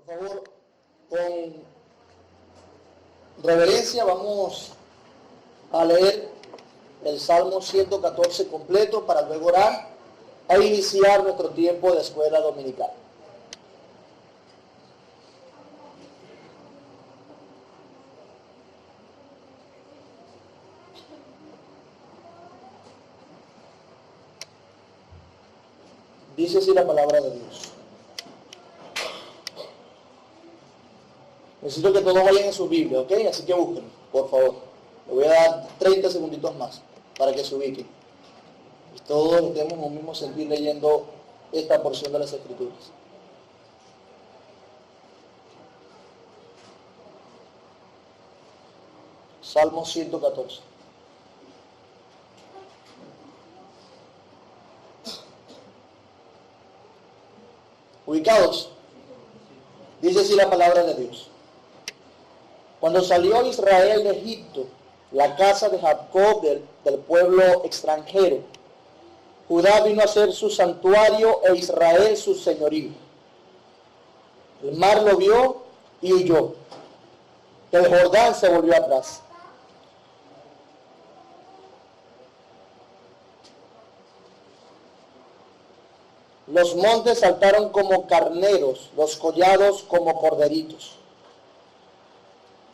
Por favor, con reverencia vamos a leer el Salmo 114 completo para luego orar e iniciar nuestro tiempo de escuela dominical. Dice así la palabra de Dios. Necesito que todos vayan en su Biblia, ¿ok? Así que busquen, por favor. Le voy a dar 30 segunditos más para que se ubiquen. Y todos estemos en un mismo sentir leyendo esta porción de las Escrituras. Salmo 114. Ubicados. Dice así la palabra de Dios. Cuando salió Israel de Egipto, la casa de Jacob del pueblo extranjero, Judá vino a ser su santuario e Israel su señorío. El mar lo vio y huyó. El Jordán se volvió atrás. Los montes saltaron como carneros, los collados como corderitos.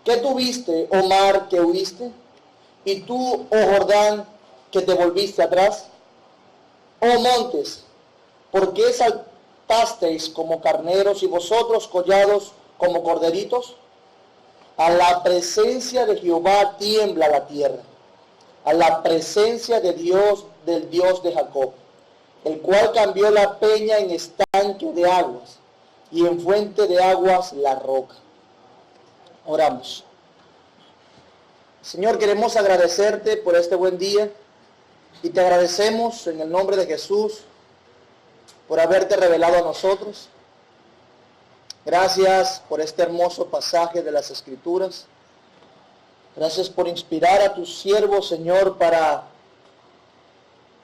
¿Qué tuviste, oh mar, que huiste? ¿Y tú, oh Jordán, que te volviste atrás? Oh montes, ¿por qué saltasteis como carneros y vosotros collados como corderitos? A la presencia de Jehová tiembla la tierra, a la presencia de Dios, del Dios de Jacob, el cual cambió la peña en estanque de aguas y en fuente de aguas la roca. Oramos. Señor, queremos agradecerte por este buen día y te agradecemos en el nombre de Jesús por haberte revelado a nosotros. Gracias por este hermoso pasaje de las Escrituras. Gracias por inspirar a tus siervos, Señor, para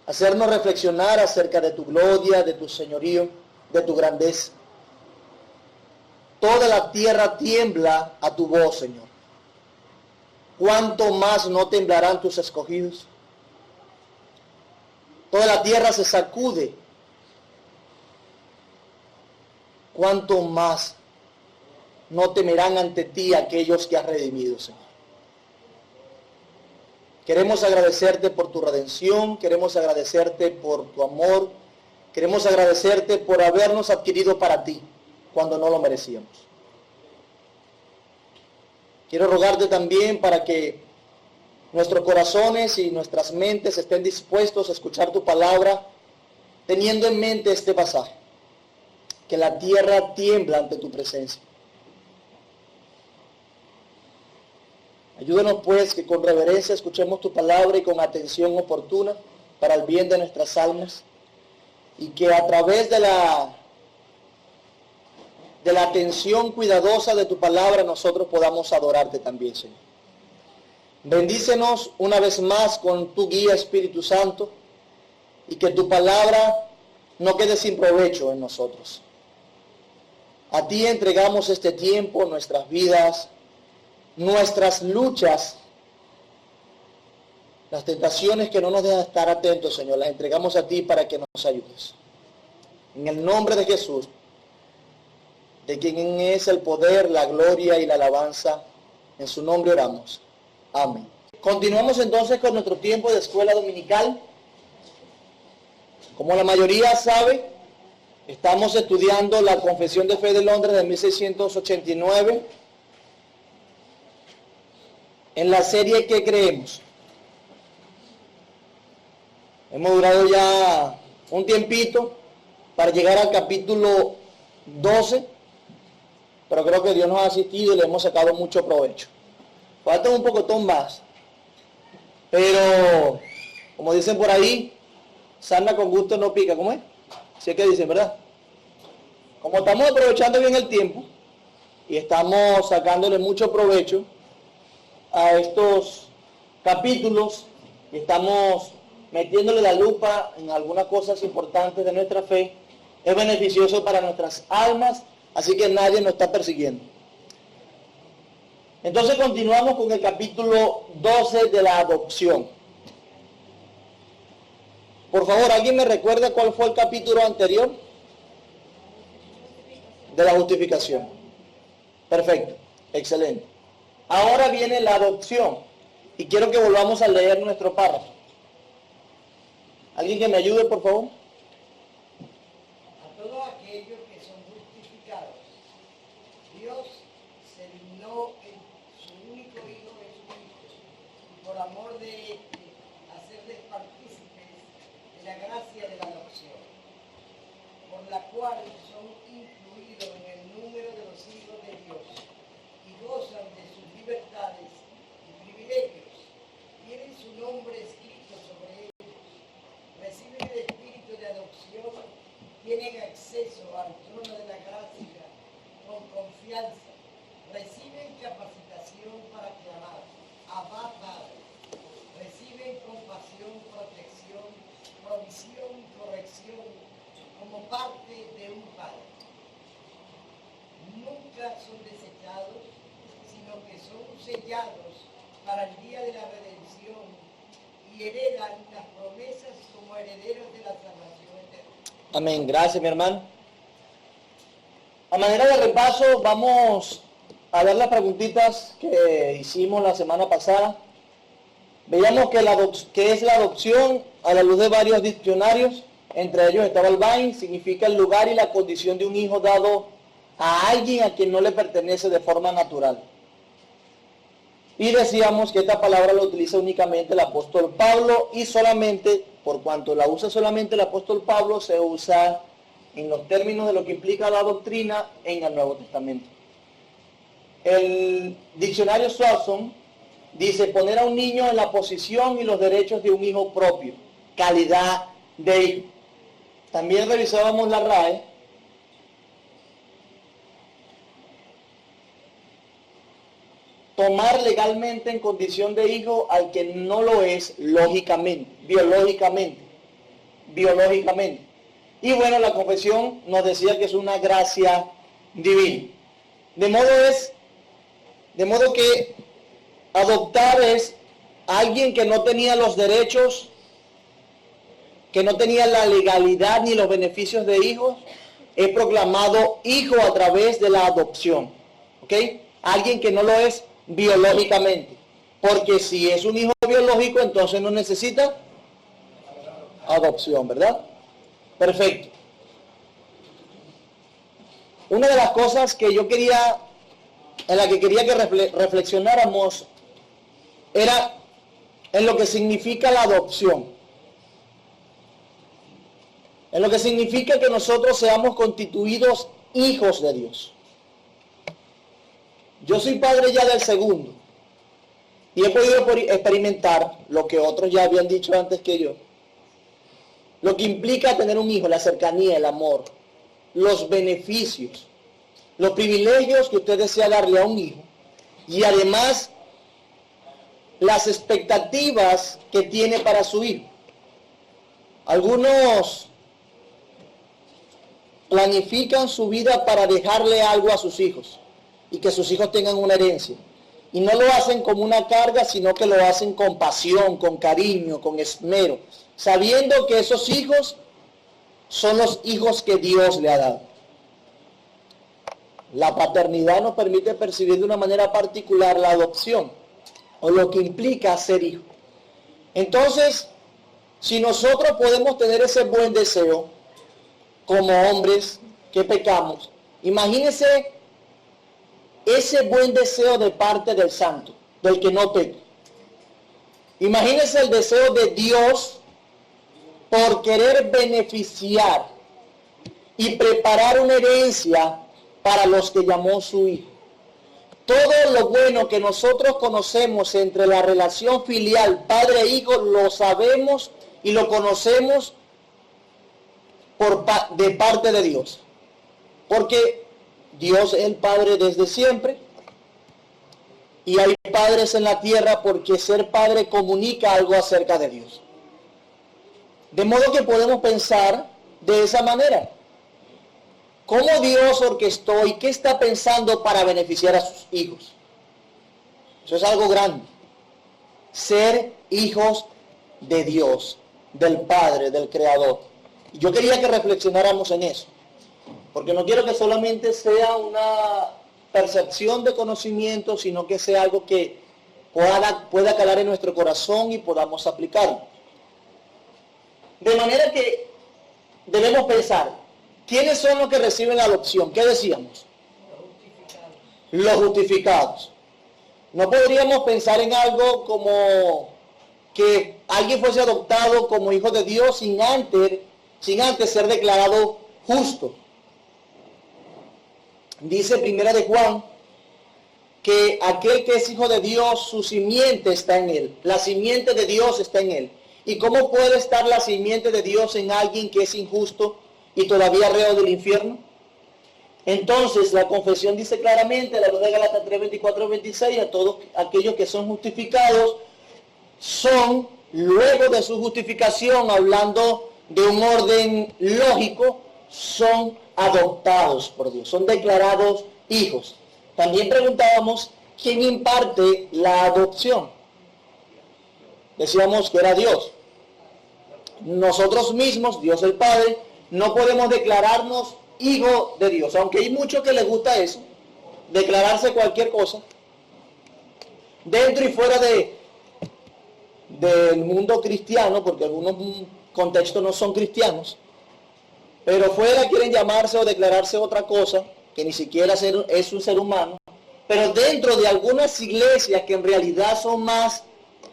hacernos reflexionar acerca de tu gloria, de tu señorío, de tu grandeza. Toda la tierra tiembla a tu voz, Señor. ¿Cuánto más no temblarán tus escogidos? Toda la tierra se sacude. ¿Cuánto más no temerán ante ti aquellos que has redimido, Señor? Queremos agradecerte por tu redención, queremos agradecerte por tu amor, queremos agradecerte por habernos adquirido para ti cuando no lo merecíamos. Quiero rogarte también para que nuestros corazones y nuestras mentes estén dispuestos a escuchar tu palabra, teniendo en mente este pasaje, que la tierra tiembla ante tu presencia. Ayúdanos pues que con reverencia escuchemos tu palabra y con atención oportuna para el bien de nuestras almas, y que a través de la atención cuidadosa de tu palabra nosotros podamos adorarte también, Señor. Bendícenos una vez más con tu guía, Espíritu Santo, y que tu palabra no quede sin provecho en nosotros. A ti entregamos este tiempo, nuestras vidas, nuestras luchas, las tentaciones que no nos dejan estar atentos, Señor, las entregamos a ti para que nos ayudes. En el nombre de Jesús, de quien es el poder, la gloria y la alabanza, en su nombre oramos. Amén. Continuamos entonces con nuestro tiempo de escuela dominical. Como la mayoría sabe, estamos estudiando la Confesión de Fe de Londres de 1689 en la serie ¿Qué creemos? Hemos durado ya un tiempito para llegar al capítulo 12, pero creo que Dios nos ha asistido y le hemos sacado mucho provecho. Falta un pocotón más, pero como dicen por ahí, sarna con gusto no pica, ¿cómo es? Así es que dicen, ¿verdad? Como estamos aprovechando bien el tiempo y estamos sacándole mucho provecho a estos capítulos y estamos metiéndole la lupa en algunas cosas importantes de nuestra fe, es beneficioso para nuestras almas Así que nadie nos está persiguiendo. Entonces continuamos con el capítulo 12 de la adopción. Por favor, ¿alguien me recuerda cuál fue el capítulo anterior? De la justificación. Perfecto, excelente. Ahora viene la adopción. Y quiero que volvamos a leer nuestro párrafo. ¿Alguien que me ayude, por favor? A todos aquellos que son justificados, Dios se dignó en su único Hijo Jesucristo, y por amor de este, hacerles partícipes de la gracia de la adopción, por la cual son incluidos en el número de los hijos de Dios, y gozan de sus libertades y privilegios, tienen su nombre escrito sobre ellos, reciben el espíritu de adopción, tienen acceso al trono de la gracia con confianza, reciben capacitación para clamar, Abba Padre, reciben compasión, protección, provisión y corrección como parte de un Padre. Nunca son desechados, sino que son sellados para el día de la redención y heredan las promesas como herederos de la salvación eterna. Amén. Gracias, mi hermano. A manera de repaso, vamos a ver las preguntitas que hicimos la semana pasada. Veíamos que es la adopción a la luz de varios diccionarios. Entre ellos estaba el Vine, significa el lugar y la condición de un hijo dado a alguien a quien no le pertenece de forma natural. Y decíamos que esta palabra la utiliza únicamente el apóstol Pablo y solamente, por cuanto la usa solamente el apóstol Pablo, se usa en los términos de lo que implica la doctrina en el Nuevo Testamento. El diccionario Swanson dice poner a un niño en la posición y los derechos de un hijo propio, calidad de hijo. También revisábamos la RAE. Tomar legalmente en condición de hijo al que no lo es lógicamente, biológicamente. Y bueno, la confesión nos decía que es una gracia divina. De modo que adoptar es alguien que no tenía los derechos, que no tenía la legalidad ni los beneficios de hijos, es proclamado hijo a través de la adopción. ¿Ok? Alguien que no lo es biológicamente, porque si es un hijo biológico entonces no necesita adopción, ¿verdad? Perfecto. Una de las cosas que yo quería, en la que quería que reflexionáramos, era en lo que significa la adopción, en lo que significa que nosotros seamos constituidos hijos de Dios. Yo soy padre ya del segundo y he podido experimentar lo que otros ya habían dicho antes que yo, lo que implica tener un hijo, la cercanía, el amor, los beneficios, los privilegios que usted desea darle a un hijo y además las expectativas que tiene para su hijo. Algunos planifican su vida para dejarle algo a sus hijos y que sus hijos tengan una herencia. Y no lo hacen como una carga, sino que lo hacen con pasión, con cariño, con esmero, sabiendo que esos hijos son los hijos que Dios le ha dado. La paternidad nos permite percibir de una manera particular la adopción, o lo que implica ser hijo. Entonces, si nosotros podemos tener ese buen deseo, como hombres que pecamos, imagínense ese buen deseo de parte del santo, del que no peca. Imagínense el deseo de Dios por querer beneficiar y preparar una herencia para los que llamó su hijo. Todo lo bueno que nosotros conocemos entre la relación filial padre-hijo lo sabemos y lo conocemos de parte de Dios. Porque Dios es el Padre desde siempre y hay padres en la tierra porque ser padre comunica algo acerca de Dios. De modo que podemos pensar de esa manera. cómo Dios orquestó y qué está pensando para beneficiar a sus hijos. Eso es algo grande. Ser hijos de Dios, del Padre, del Creador. Y yo quería que reflexionáramos en eso, porque no quiero que solamente sea una percepción de conocimiento, sino que sea algo que pueda calar en nuestro corazón y podamos aplicarlo. De manera que debemos pensar, ¿quiénes son los que reciben la adopción? ¿Qué decíamos? Los justificados. No podríamos pensar en algo como que alguien fuese adoptado como hijo de Dios sin antes ser declarado justo. Dice Primera de Juan que aquel que es hijo de Dios, su simiente está en él. La simiente de Dios está en él. ¿Y cómo puede estar la simiente de Dios en alguien que es injusto y todavía reo del infierno? Entonces, la confesión dice claramente, la luz de Gálatas 3, 24, 26, a todos aquellos que son justificados, son, luego de su justificación, hablando de un orden lógico, son adoptados por Dios, son declarados hijos. También preguntábamos, ¿quién imparte la adopción? Decíamos que era Dios. Nosotros mismos, Dios el Padre, no podemos declararnos hijo de Dios, aunque hay muchos que les gusta eso, declararse cualquier cosa, dentro y fuera del mundo cristiano, porque algunos contextos no son cristianos, pero fuera quieren llamarse o declararse otra cosa, que ni siquiera es un ser humano, pero dentro de algunas iglesias que en realidad son más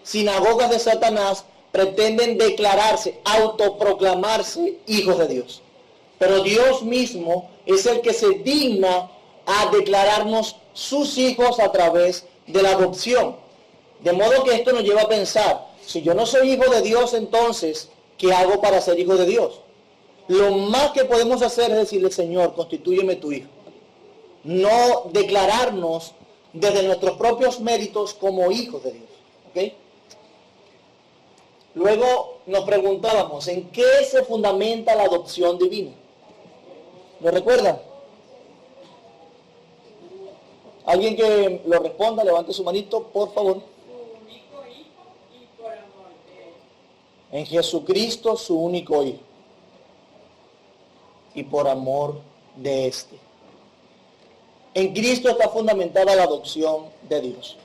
sinagogas de Satanás, pretenden declararse, autoproclamarse hijos de Dios. Pero Dios mismo es el que se digna a declararnos sus hijos a través de la adopción. De modo que esto nos lleva a pensar, si yo no soy hijo de Dios, entonces, ¿qué hago para ser hijo de Dios? Lo más que podemos hacer es decirle, Señor, constitúyeme tu hijo. No declararnos desde nuestros propios méritos como hijos de Dios. ¿Ok? Luego nos preguntábamos, ¿en qué se fundamenta la adopción divina? ¿Lo recuerdan? Alguien que lo responda, levante su manito, por favor. Su único hijo y por amor de él. En Jesucristo, su único hijo. Y por amor de éste. En Cristo está fundamentada la adopción de Dios.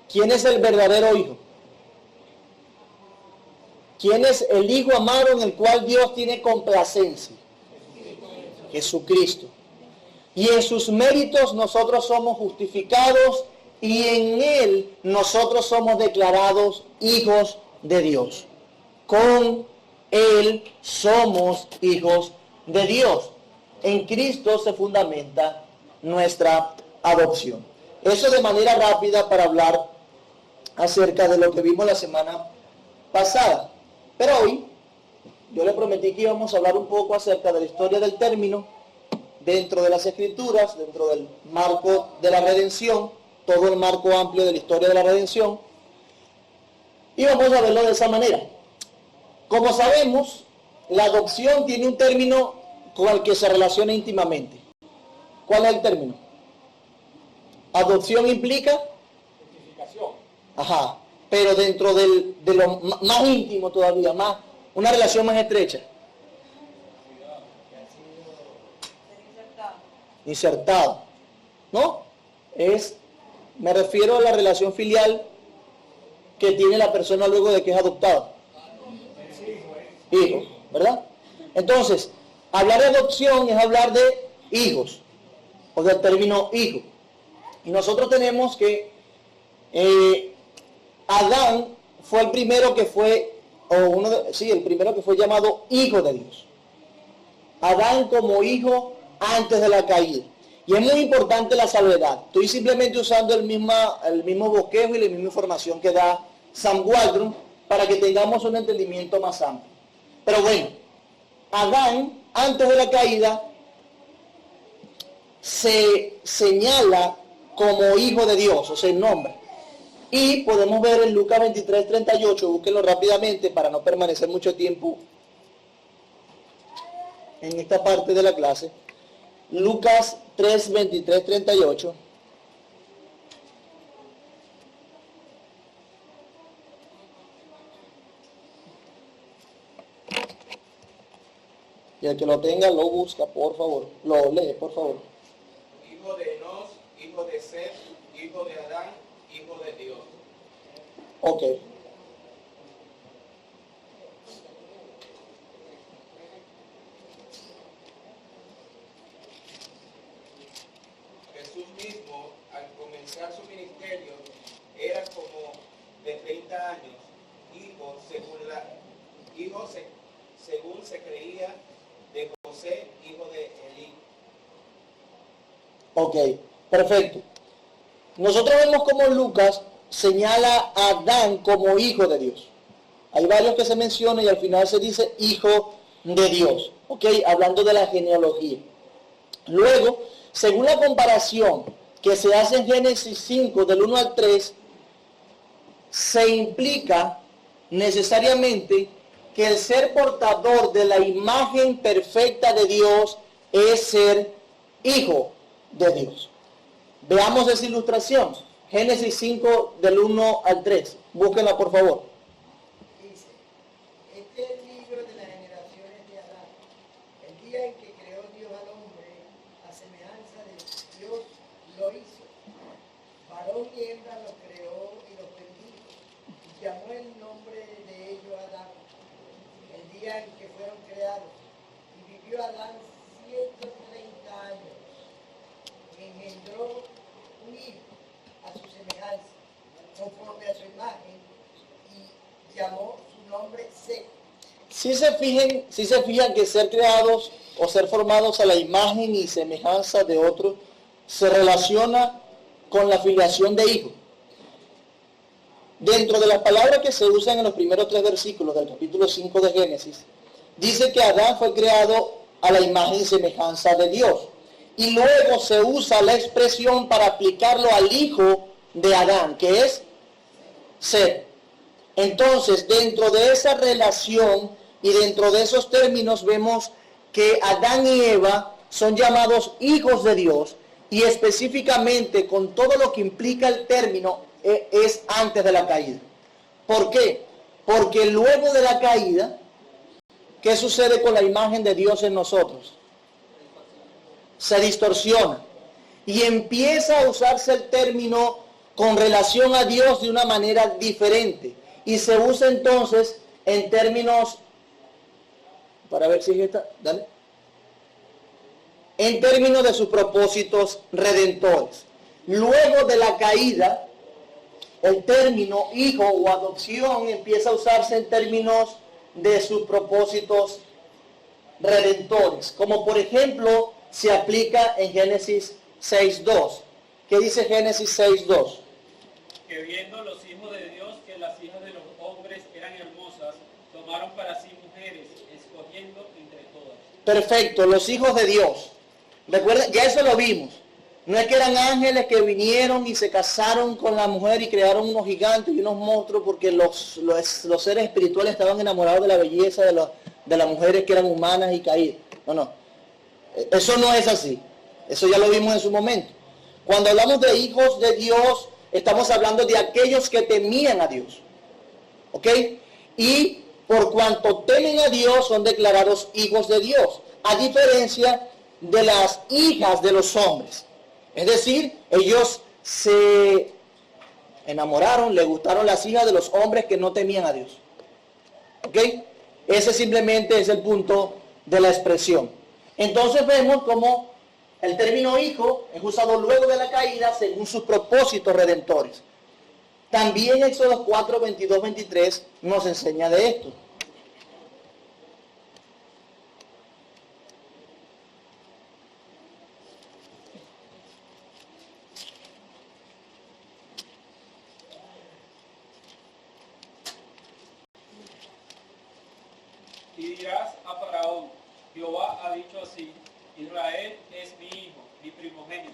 ¿Quién es el verdadero hijo? ¿Quién es el hijo amado en el cual Dios tiene complacencia? Jesucristo. Y en sus méritos nosotros somos justificados y en Él nosotros somos declarados hijos de Dios. Con Él somos hijos de Dios. En Cristo se fundamenta nuestra adopción. Eso de manera rápida para hablar acerca de lo que vimos la semana pasada. Pero hoy yo le prometí que íbamos a hablar un poco acerca de la historia del término dentro de las Escrituras, dentro del marco de la redención, todo el marco amplio de la historia de la redención. Y vamos a verlo de esa manera. Como sabemos, la adopción tiene un término con el que se relaciona íntimamente. ¿Cuál es el término? Adopción implica justificación. Ajá. Pero dentro de lo más íntimo todavía, más una relación más estrecha. Insertado. ¿No? Me refiero a la relación filial que tiene la persona luego de que es adoptada. Hijo, ¿verdad? Entonces, hablar de adopción es hablar de hijos, o del término hijo. Y nosotros tenemos que Adán fue el primero que fue, el primero que fue llamado hijo de Dios. Adán como hijo antes de la caída. Y es muy importante la salvedad. Estoy simplemente usando el mismo bosquejo y la misma información que da Sam Waldron para que tengamos un entendimiento más amplio. Pero bueno, Adán antes de la caída se señala como hijo de Dios, o sea, el nombre. Y podemos ver en Lucas 23, 38, búsquenlo rápidamente para no permanecer mucho tiempo en esta parte de la clase. Lucas 3, 23, 38. Y el que lo tenga lo busca, por favor. Lo lee, por favor. Hijo de Enos, hijo de Set, hijo de Adán, hijo de Dios. Ok. Jesús mismo, al comenzar su ministerio, era como de 30 años, según se creía, de José, hijo de Elí. Ok, perfecto. Nosotros vemos como Lucas señala a Adán como hijo de Dios. Hay varios que se mencionan y al final se dice hijo de Dios. Ok, hablando de la genealogía. Luego, según la comparación que se hace en Génesis 5 del 1 al 3, se implica necesariamente que el ser portador de la imagen perfecta de Dios es ser hijo de Dios. Veamos esa ilustración. Génesis 5 del 1 al 3. Búsquenla por favor. Dice, este es el libro de las generaciones de Adán. El día en que creó Dios al hombre, a semejanza de Dios lo hizo. Varón y hembra los creó y los bendijo. Y llamó el nombre de ellos Adán. El día en que fueron creados. Y vivió Adán 130 años. Y engendró un hijo a su semejanza, conforme a su imagen, y llamó su nombre Set. Si se fijan que ser creados o ser formados a la imagen y semejanza de otros se relaciona con la filiación de hijo. Dentro de las palabras que se usan en los primeros 3 versículos del capítulo 5 de Génesis, dice que Adán fue creado a la imagen y semejanza de Dios. Y luego se usa la expresión para aplicarlo al hijo de Adán, que es Set. Entonces, dentro de esa relación y dentro de esos términos vemos que Adán y Eva son llamados hijos de Dios y específicamente con todo lo que implica el término es antes de la caída. ¿Por qué? Porque luego de la caída, ¿qué sucede con la imagen de Dios en nosotros? Se distorsiona y empieza a usarse el término con relación a Dios de una manera diferente y se usa entonces en términos, para ver si es esta, dale, en términos de sus propósitos redentores. Luego de la caída, el término hijo o adopción empieza a usarse en términos de sus propósitos redentores, como por ejemplo se aplica en Génesis 6.2. ¿Qué dice Génesis 6.2? Que viendo los hijos de Dios que las hijas de los hombres eran hermosas, tomaron para sí mujeres, escogiendo entre todas. Perfecto, los hijos de Dios. Recuerden, ya eso lo vimos. No es que eran ángeles que vinieron y se casaron con la mujer y crearon unos gigantes y unos monstruos porque los seres espirituales estaban enamorados de la belleza de las mujeres que eran humanas y caídas. No. Eso no es así. Eso ya lo vimos en su momento. Cuando hablamos de hijos de Dios, estamos hablando de aquellos que temían a Dios. ¿Ok? Y por cuanto temen a Dios, son declarados hijos de Dios. A diferencia de las hijas de los hombres. Es decir, ellos se enamoraron, le gustaron las hijas de los hombres que no temían a Dios. ¿Ok? Ese simplemente es el punto de la expresión. Entonces vemos como el término hijo es usado luego de la caída según sus propósitos redentores. También Éxodo 4, 22, 23 nos enseña de esto. Y dirás a Faraón, Jehová ha dicho así, Israel es mi hijo, mi primogénito.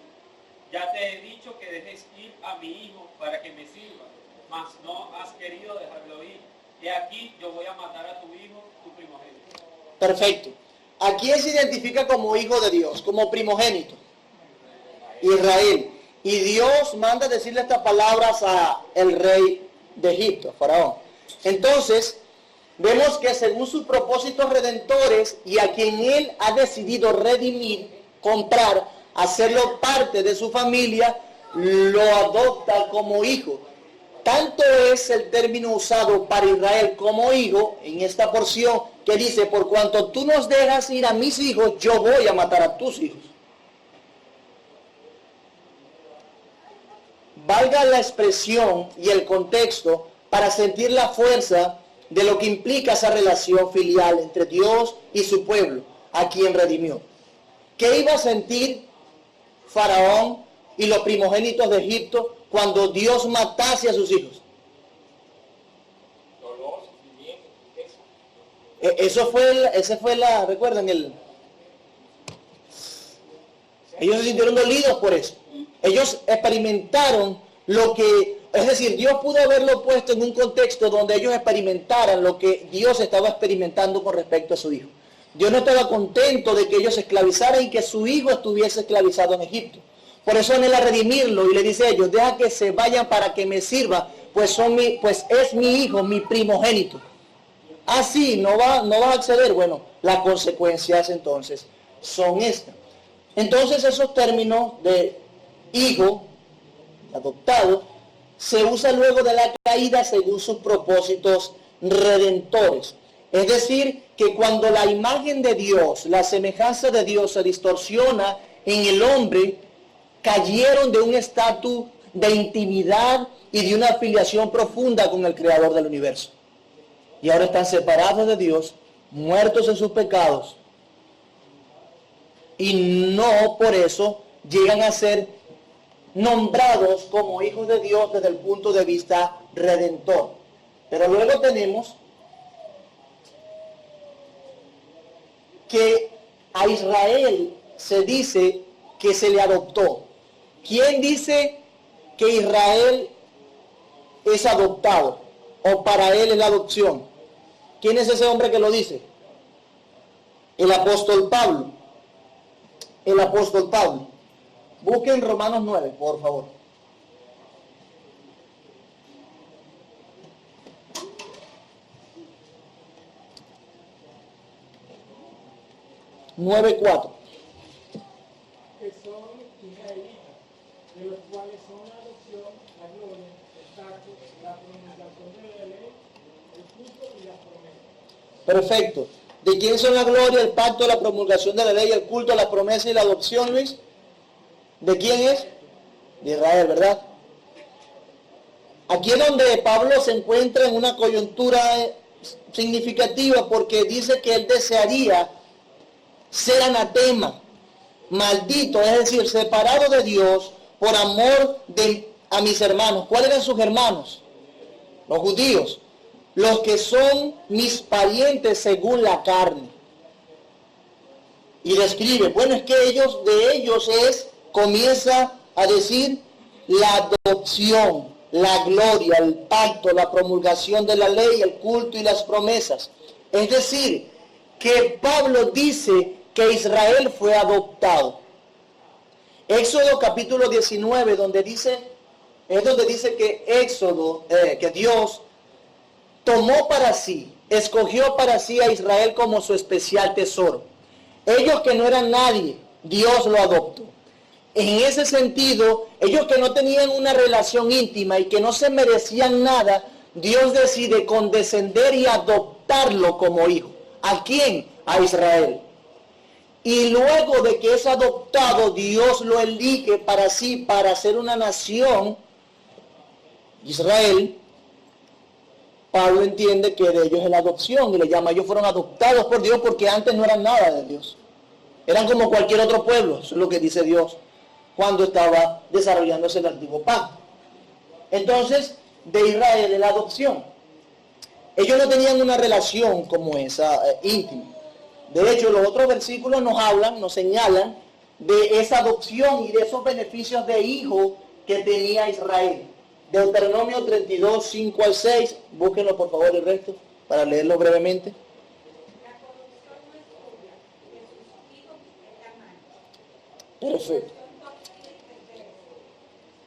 Ya te he dicho que dejes ir a mi hijo para que me sirva, mas no has querido dejarlo ir. Y aquí yo voy a matar a tu hijo, tu primogénito. Perfecto. ¿A quién se identifica como hijo de Dios? Como primogénito. Israel. Y Dios manda decirle estas palabras a el rey de Egipto, Faraón. Entonces, vemos que según sus propósitos redentores y a quien él ha decidido redimir, comprar, hacerlo parte de su familia, lo adopta como hijo. Tanto es el término usado para Israel como hijo en esta porción que dice, por cuanto tú nos dejas ir a mis hijos, yo voy a matar a tus hijos. Valga la expresión y el contexto para sentir la fuerza de lo que implica esa relación filial entre Dios y su pueblo, a quien redimió. ¿Qué iba a sentir Faraón y los primogénitos de Egipto cuando Dios matase a sus hijos? Dolor, sufrimiento, Ese fue la, recuerden, ellos se sintieron dolidos por eso. Ellos experimentaron lo que, es decir, Dios pudo haberlo puesto en un contexto donde ellos experimentaran lo que Dios estaba experimentando con respecto a su hijo. Dios no estaba contento de que ellos se esclavizaran y que su hijo estuviese esclavizado en Egipto. Por eso anhela redimirlo y le dice a ellos, deja que se vayan para que me sirva, pues es mi hijo, mi primogénito. Así no va a acceder. Bueno, las consecuencias entonces son estas. Entonces esos términos de hijo, adoptado, se usa luego de la caída según sus propósitos redentores. Es decir, que cuando la imagen de Dios, la semejanza de Dios se distorsiona en el hombre, cayeron de un estatus de intimidad y de una afiliación profunda con el Creador del universo. Y ahora están separados de Dios, muertos en sus pecados, y no por eso llegan a ser nombrados como hijos de Dios desde el punto de vista redentor. Pero luego tenemos que a Israel se dice que se le adoptó. ¿Quién dice que Israel es adoptado? O para él es la adopción. ¿Quién es ese hombre que lo dice? El apóstol Pablo. El apóstol Pablo. Busquen Romanos 9, por favor. (9:4). Que son israelitas, de los cuales son la adopción, la gloria, el pacto, la promulgación de la ley, el culto y las promesas. Perfecto. ¿De quién son la gloria, el pacto, la promulgación de la ley, el culto, la promesa y la adopción, Luis? ¿De quién es? De Israel, ¿verdad? Aquí es donde Pablo se encuentra en una coyuntura significativa porque dice que él desearía ser anatema, maldito, es decir, separado de Dios por amor a mis hermanos. ¿Cuáles eran sus hermanos? Los judíos, los que son mis parientes según la carne. Y describe, bueno, es que de ellos comienza a decir la adopción, la gloria, el pacto, la promulgación de la ley, el culto y las promesas. Es decir, que Pablo dice que Israel fue adoptado. Éxodo capítulo 19, es donde dice que Dios tomó para sí, escogió para sí a Israel como su especial tesoro. Ellos que no eran nadie, Dios lo adoptó. En ese sentido, ellos que no tenían una relación íntima y que no se merecían nada, Dios decide condescender y adoptarlo como hijo. ¿A quién? A Israel. Y luego de que es adoptado, Dios lo elige para sí, para hacer una nación, Israel. Pablo entiende que de ellos es la adopción y le llama, ellos fueron adoptados por Dios porque antes no eran nada de Dios. Eran como cualquier otro pueblo, eso es lo que dice Dios cuando estaba desarrollándose el antiguo pacto. Entonces, de Israel es la adopción. Ellos no tenían una relación como esa, íntima. De hecho, los otros versículos nos señalan de esa adopción y de esos beneficios de hijo que tenía Israel. Deuteronomio 32, 5 al 6, búsquenlo por favor el resto, para leerlo brevemente. La corrupción no es tuya, Perfecto.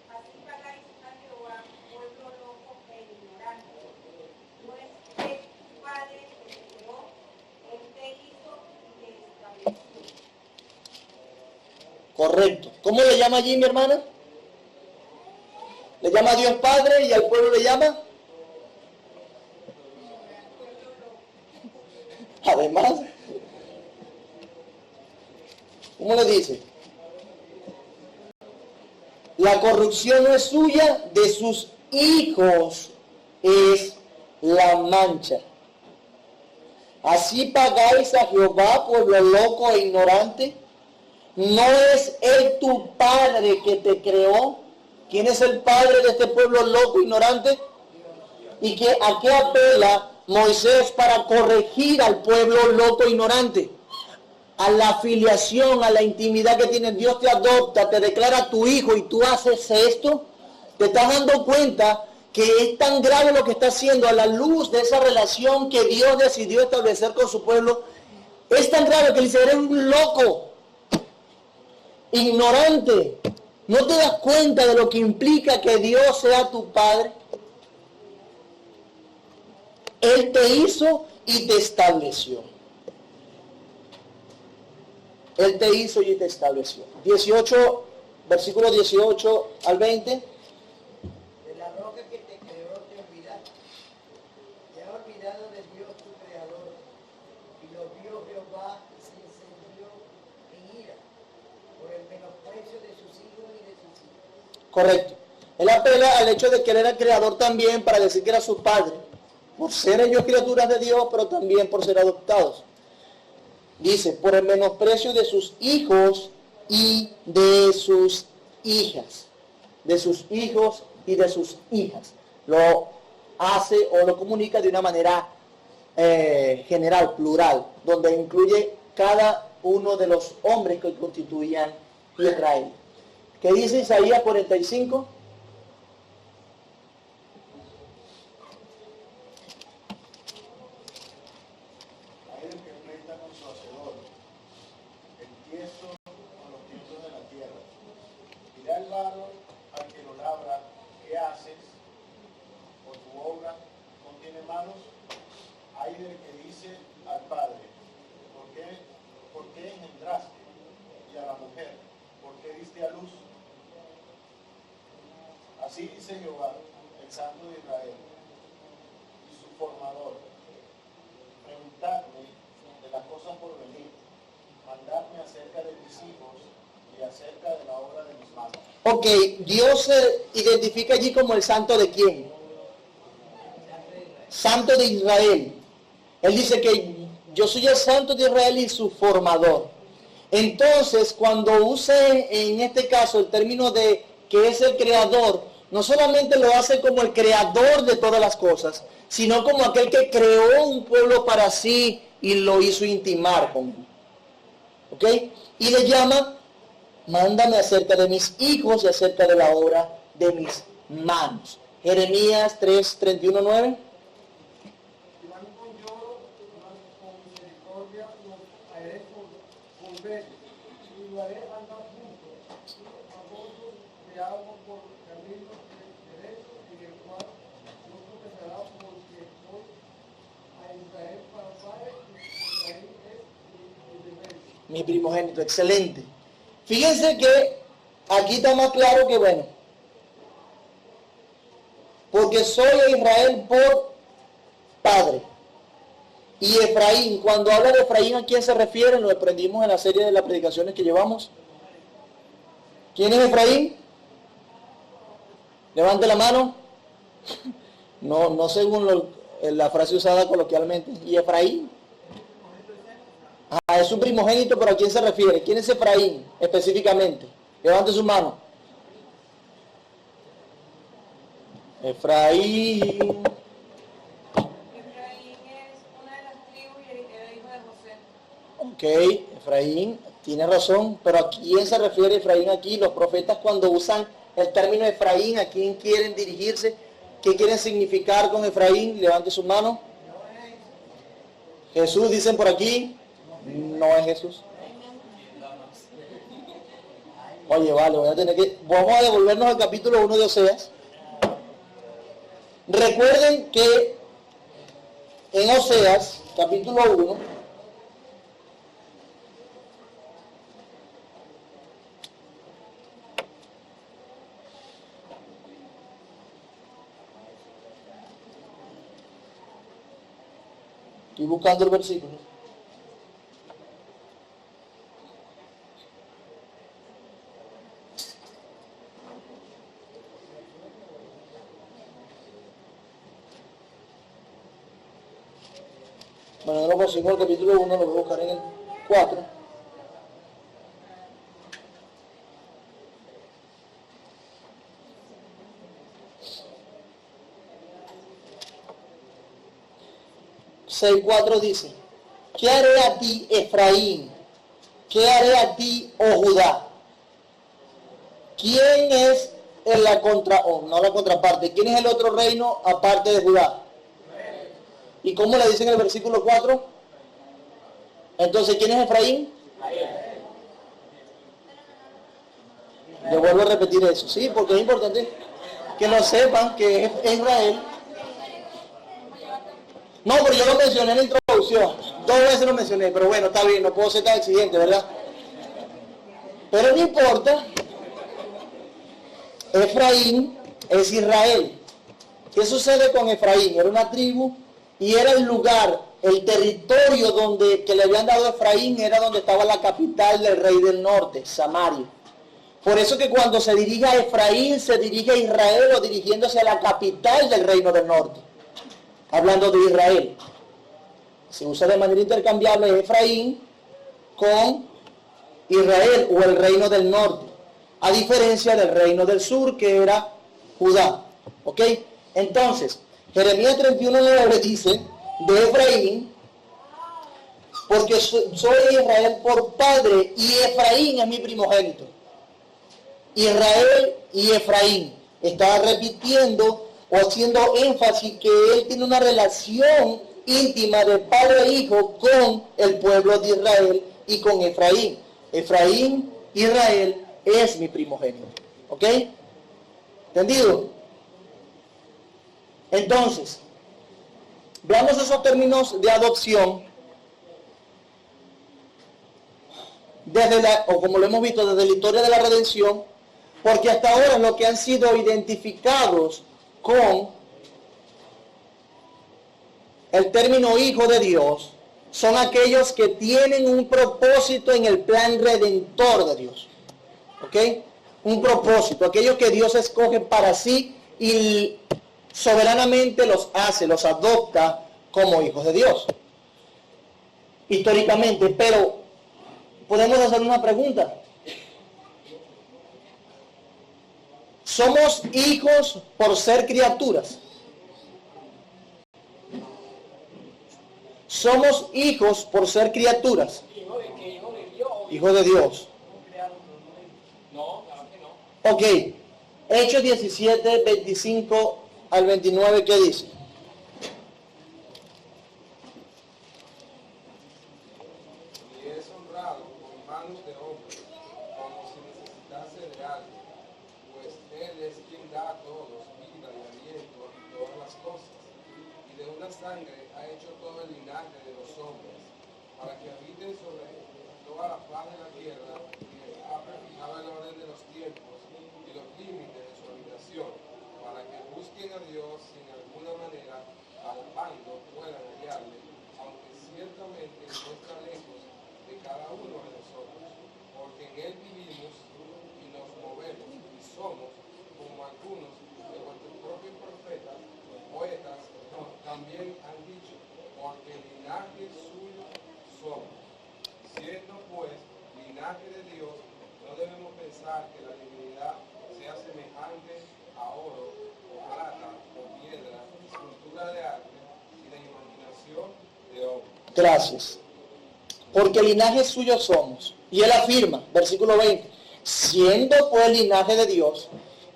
Así pagáis a Jehová, pueblo loco e ignorante. No es que tu Padre que te creó, Él te hizo y te estableció. Correcto. ¿Cómo le llama allí mi hermana? Le llama a Dios Padre y al pueblo le llama. Además, ¿cómo le dice? La corrupción no es suya, de sus hijos es la mancha. Así pagáis a Jehová, pueblo loco e ignorante. ¿No es Él tu Padre que te creó? ¿Quién es el Padre de este pueblo loco e ignorante? ¿Y a qué apela Moisés para corregir al pueblo loco e ignorante? A la filiación, a la intimidad que tiene. Dios te adopta, te declara tu hijo y tú haces esto. Te estás dando cuenta que es tan grave lo que está haciendo a la luz de esa relación que Dios decidió establecer con su pueblo. Es tan grave que le dice, eres un loco, ignorante. ¿No te das cuenta de lo que implica que Dios sea tu Padre? Él te hizo y te estableció. Él te hizo y te estableció. 18, versículo 18 al 20. De la roca que te creó te olvidaste. Te has olvidado de Dios tu creador. Y lo vio Jehová y se encendió en ira por el menosprecio de sus hijos y de sus hijas. Correcto. Él apela al hecho de que él era el creador también para decir que era su padre. Por ser ellos criaturas de Dios, pero también por ser adoptados. Dice, por el menosprecio de sus hijos y de sus hijas. De sus hijos y de sus hijas. Lo hace o lo comunica de una manera general, plural, donde incluye cada uno de los hombres que constituían Israel. ¿Qué dice Isaías 45? Así dice Jehová, el Santo de Israel, y su formador. Preguntadme de las cosas por venir, mandadme acerca de mis hijos y acerca de la obra de mis manos. Ok, Dios se identifica allí como el santo de quién? Santo de Israel. Él dice que yo soy el santo de Israel y su formador. Entonces, cuando use en este caso el término de que es el creador, no solamente lo hace como el creador de todas las cosas, sino como aquel que creó un pueblo para sí y lo hizo intimar con él. ¿Ok? Y le llama, mándame acerca de mis hijos y acerca de la obra de mis manos. Jeremías 3, 31, 9. Irán con lloro, mas con misericordia los haré volver, y lo haré andar juntos, a gozo de agua por caminos derechos, en el cual no tropezará, porque doy a Israel para padre, y Israel es mi primogénito. Mi primogénito, excelente. Fíjense que aquí está más claro que bueno. Porque soy a Israel por padre. Y Efraín, cuando habla de Efraín, ¿a quién se refiere? Lo aprendimos en la serie de las predicaciones que llevamos. ¿Quién es Efraín? Levante la mano. No según la frase usada coloquialmente. ¿Y Efraín? Es un primogénito, pero ¿a quién se refiere? ¿Quién es Efraín específicamente? Levante su mano. Efraín. Efraín es una de las tribus y era hijo de José. Ok, Efraín tiene razón, pero ¿a quién se refiere Efraín aquí? Los profetas cuando usan el término Efraín, ¿a quién quieren dirigirse? ¿Qué quieren significar con Efraín? Levante su mano. Jesús, dicen por aquí. No es Jesús. Oye, vale, vamos a devolvernos al capítulo 1 de Oseas. Recuerden que en Oseas, capítulo 1, estoy buscando el versículo. Bueno, no lo consigo el capítulo 1, lo voy a buscar en el 4. Seis 4 dice: ¿qué haré a ti, Efraín? ¿Qué haré a ti, oh Judá? ¿Quién es en la no la contraparte? ¿Quién es el otro reino aparte de Judá? ¿Y cómo le dice en el versículo 4? Entonces, ¿quién es Efraín? Yo vuelvo a repetir eso, sí, porque es importante que lo sepan que es Israel. No, pero yo lo mencioné en la introducción. 2 veces lo mencioné, pero bueno, está bien, no puedo ser tan exigente, ¿verdad? Pero no importa. Efraín es Israel. ¿Qué sucede con Efraín? Era una tribu y era el lugar, el territorio que le habían dado a Efraín, era donde estaba la capital del rey del norte, Samaria. Por eso que cuando se dirige a Efraín, se dirige a Israel o dirigiéndose a la capital del reino del norte. Hablando de Israel. Se usa de manera intercambiable Efraín con Israel o el reino del norte. A diferencia del reino del sur, que era Judá. ¿Ok? Entonces, Jeremías 31:9 dice, de Efraín, porque soy Israel por padre, y Efraín es mi primogénito. Israel y Efraín. Está repitiendo o haciendo énfasis que él tiene una relación íntima de padre e hijo con el pueblo de Israel y con Efraín. Efraín, Israel, es mi primogénito. ¿Ok? ¿Entendido? Entonces, veamos esos términos de adopción o como lo hemos visto desde la historia de la redención, porque hasta ahora lo que han sido identificados con el término hijo de Dios son aquellos que tienen un propósito en el plan redentor de Dios. ¿Ok? Un propósito, aquellos que Dios escoge para sí y soberanamente los adopta como hijos de Dios. Históricamente, pero podemos hacer una pregunta. ¿Somos hijos por ser criaturas? ¿Somos hijos por ser criaturas? ¿Hijo de qué? ¿Hijo de Dios? Hijos de Dios. No, claro que no. Ok. Hechos 17, 25 al 29, ¿qué dice? Y es honrado con manos de hombres, como si necesitase de algo, pues Él es quien da a todos vida y aliento y todas las cosas, y de una sangre ha hecho todo el linaje de los hombres, para que habiten sobre toda la faz de la tierra, y ha prefijado el orden de los tiempos y los límites de su habitación, para que busquen a Dios si en alguna manera palpando puedan hallarle, aunque ciertamente no está lejos de cada uno de nosotros, porque en Él vivimos y nos movemos y somos como algunos de vuestros propios profetas, poetas, también han dicho, porque linaje suyo somos. Siendo pues linaje de Dios, no debemos pensar que la divinidad sea semejante a oro, o plata, o piedra, escultura de arte y de imaginación de hombre. Gracias. Porque linaje suyo somos. Y él afirma, versículo 20, siendo pues linaje de Dios.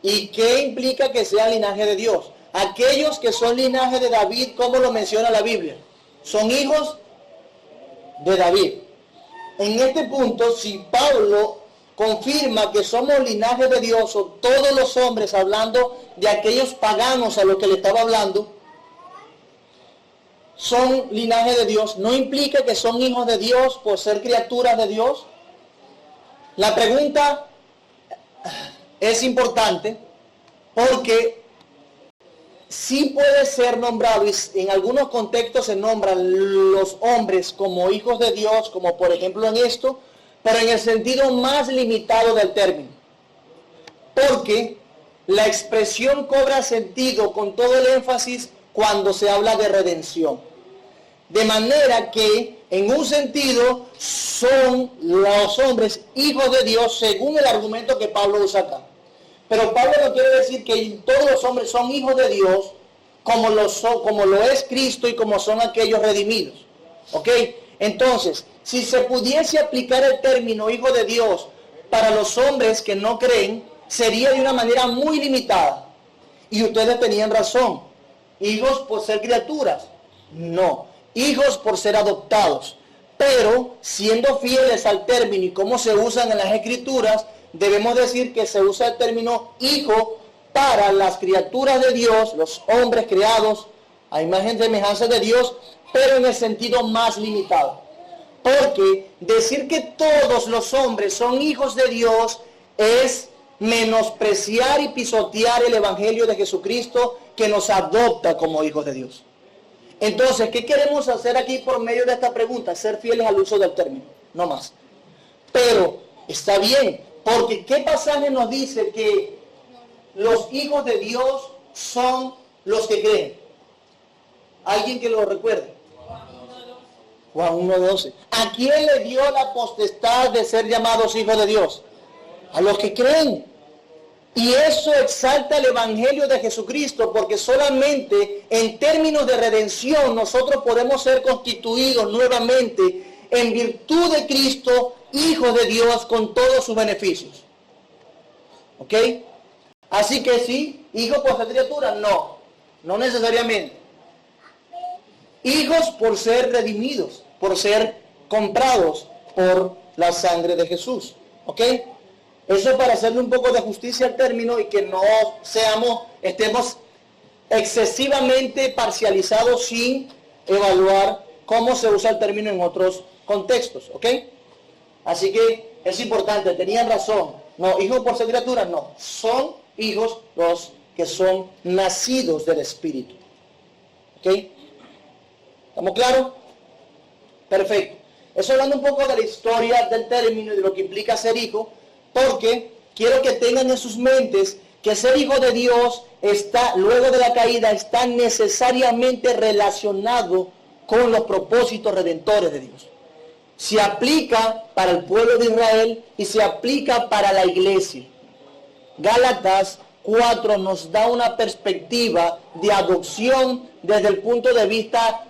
¿Y qué implica que sea linaje de Dios? Aquellos que son linaje de David, ¿cómo lo menciona la Biblia? Son hijos de David. En este punto, si Pablo confirma que somos linaje de Dios, o todos los hombres, hablando de aquellos paganos a los que le estaba hablando, son linaje de Dios, no implica que son hijos de Dios por ser criaturas de Dios. La pregunta es importante porque sí puede ser nombrado, y en algunos contextos se nombran los hombres como hijos de Dios, como por ejemplo en esto, pero en el sentido más limitado del término. Porque la expresión cobra sentido con todo el énfasis cuando se habla de redención. De manera que, en un sentido, son los hombres hijos de Dios, según el argumento que Pablo usa acá. Pero Pablo no quiere decir que todos los hombres son hijos de Dios, como lo es Cristo y como son aquellos redimidos. ¿Ok? Entonces, si se pudiese aplicar el término hijo de Dios para los hombres que no creen, sería de una manera muy limitada. Y ustedes tenían razón. Hijos por ser criaturas. No. Hijos por ser adoptados. Pero, siendo fieles al término y cómo se usan en las Escrituras, debemos decir que se usa el término hijo para las criaturas de Dios, los hombres creados a imagen y semejanza de Dios, pero en el sentido más limitado. Porque decir que todos los hombres son hijos de Dios es menospreciar y pisotear el Evangelio de Jesucristo, que nos adopta como hijos de Dios. Entonces, ¿qué queremos hacer aquí por medio de esta pregunta? Ser fieles al uso del término, no más. Pero está bien, porque ¿qué pasaje nos dice que los hijos de Dios son los que creen? ¿Alguien que lo recuerde? Juan 1:12. ¿A quién le dio la potestad de ser llamados hijos de Dios? A los que creen. Y eso exalta el Evangelio de Jesucristo, porque solamente en términos de redención nosotros podemos ser constituidos nuevamente en virtud de Cristo, hijos de Dios con todos sus beneficios. ¿Ok? Así que sí, hijos por ser criaturas, no necesariamente. Hijos por ser redimidos, por ser comprados por la sangre de Jesús. ¿Ok? Eso para hacerle un poco de justicia al término y que no estemos excesivamente parcializados sin evaluar cómo se usa el término en otros contextos. ¿Ok? Así que es importante, tenían razón. No, hijos por ser criaturas, no. Son hijos los que son nacidos del Espíritu. ¿Ok? ¿Estamos claros? Perfecto. Eso hablando un poco de la historia del término y de lo que implica ser hijo, porque quiero que tengan en sus mentes que ser hijo de Dios luego de la caída, está necesariamente relacionado con los propósitos redentores de Dios. Se aplica para el pueblo de Israel y se aplica para la iglesia. Gálatas 4 nos da una perspectiva de adopción desde el punto de vista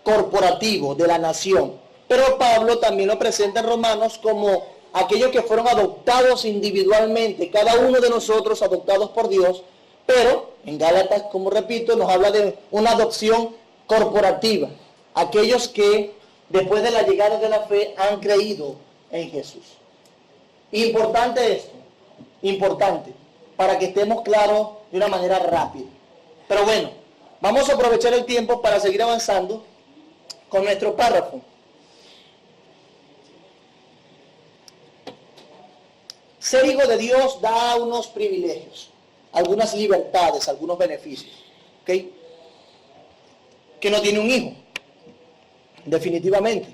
corporativo de la nación. Pero Pablo también lo presenta en Romanos como aquellos que fueron adoptados individualmente, cada uno de nosotros adoptados por Dios, pero en Gálatas, como repito, nos habla de una adopción corporativa. Aquellos que después de la llegada de la fe han creído en Jesús. Importante esto, importante, para que estemos claros de una manera rápida. Pero bueno, vamos a aprovechar el tiempo para seguir avanzando con nuestro párrafo. Ser hijo de Dios da unos privilegios, algunas libertades, algunos beneficios, ¿ok? Que no tiene un hijo, definitivamente.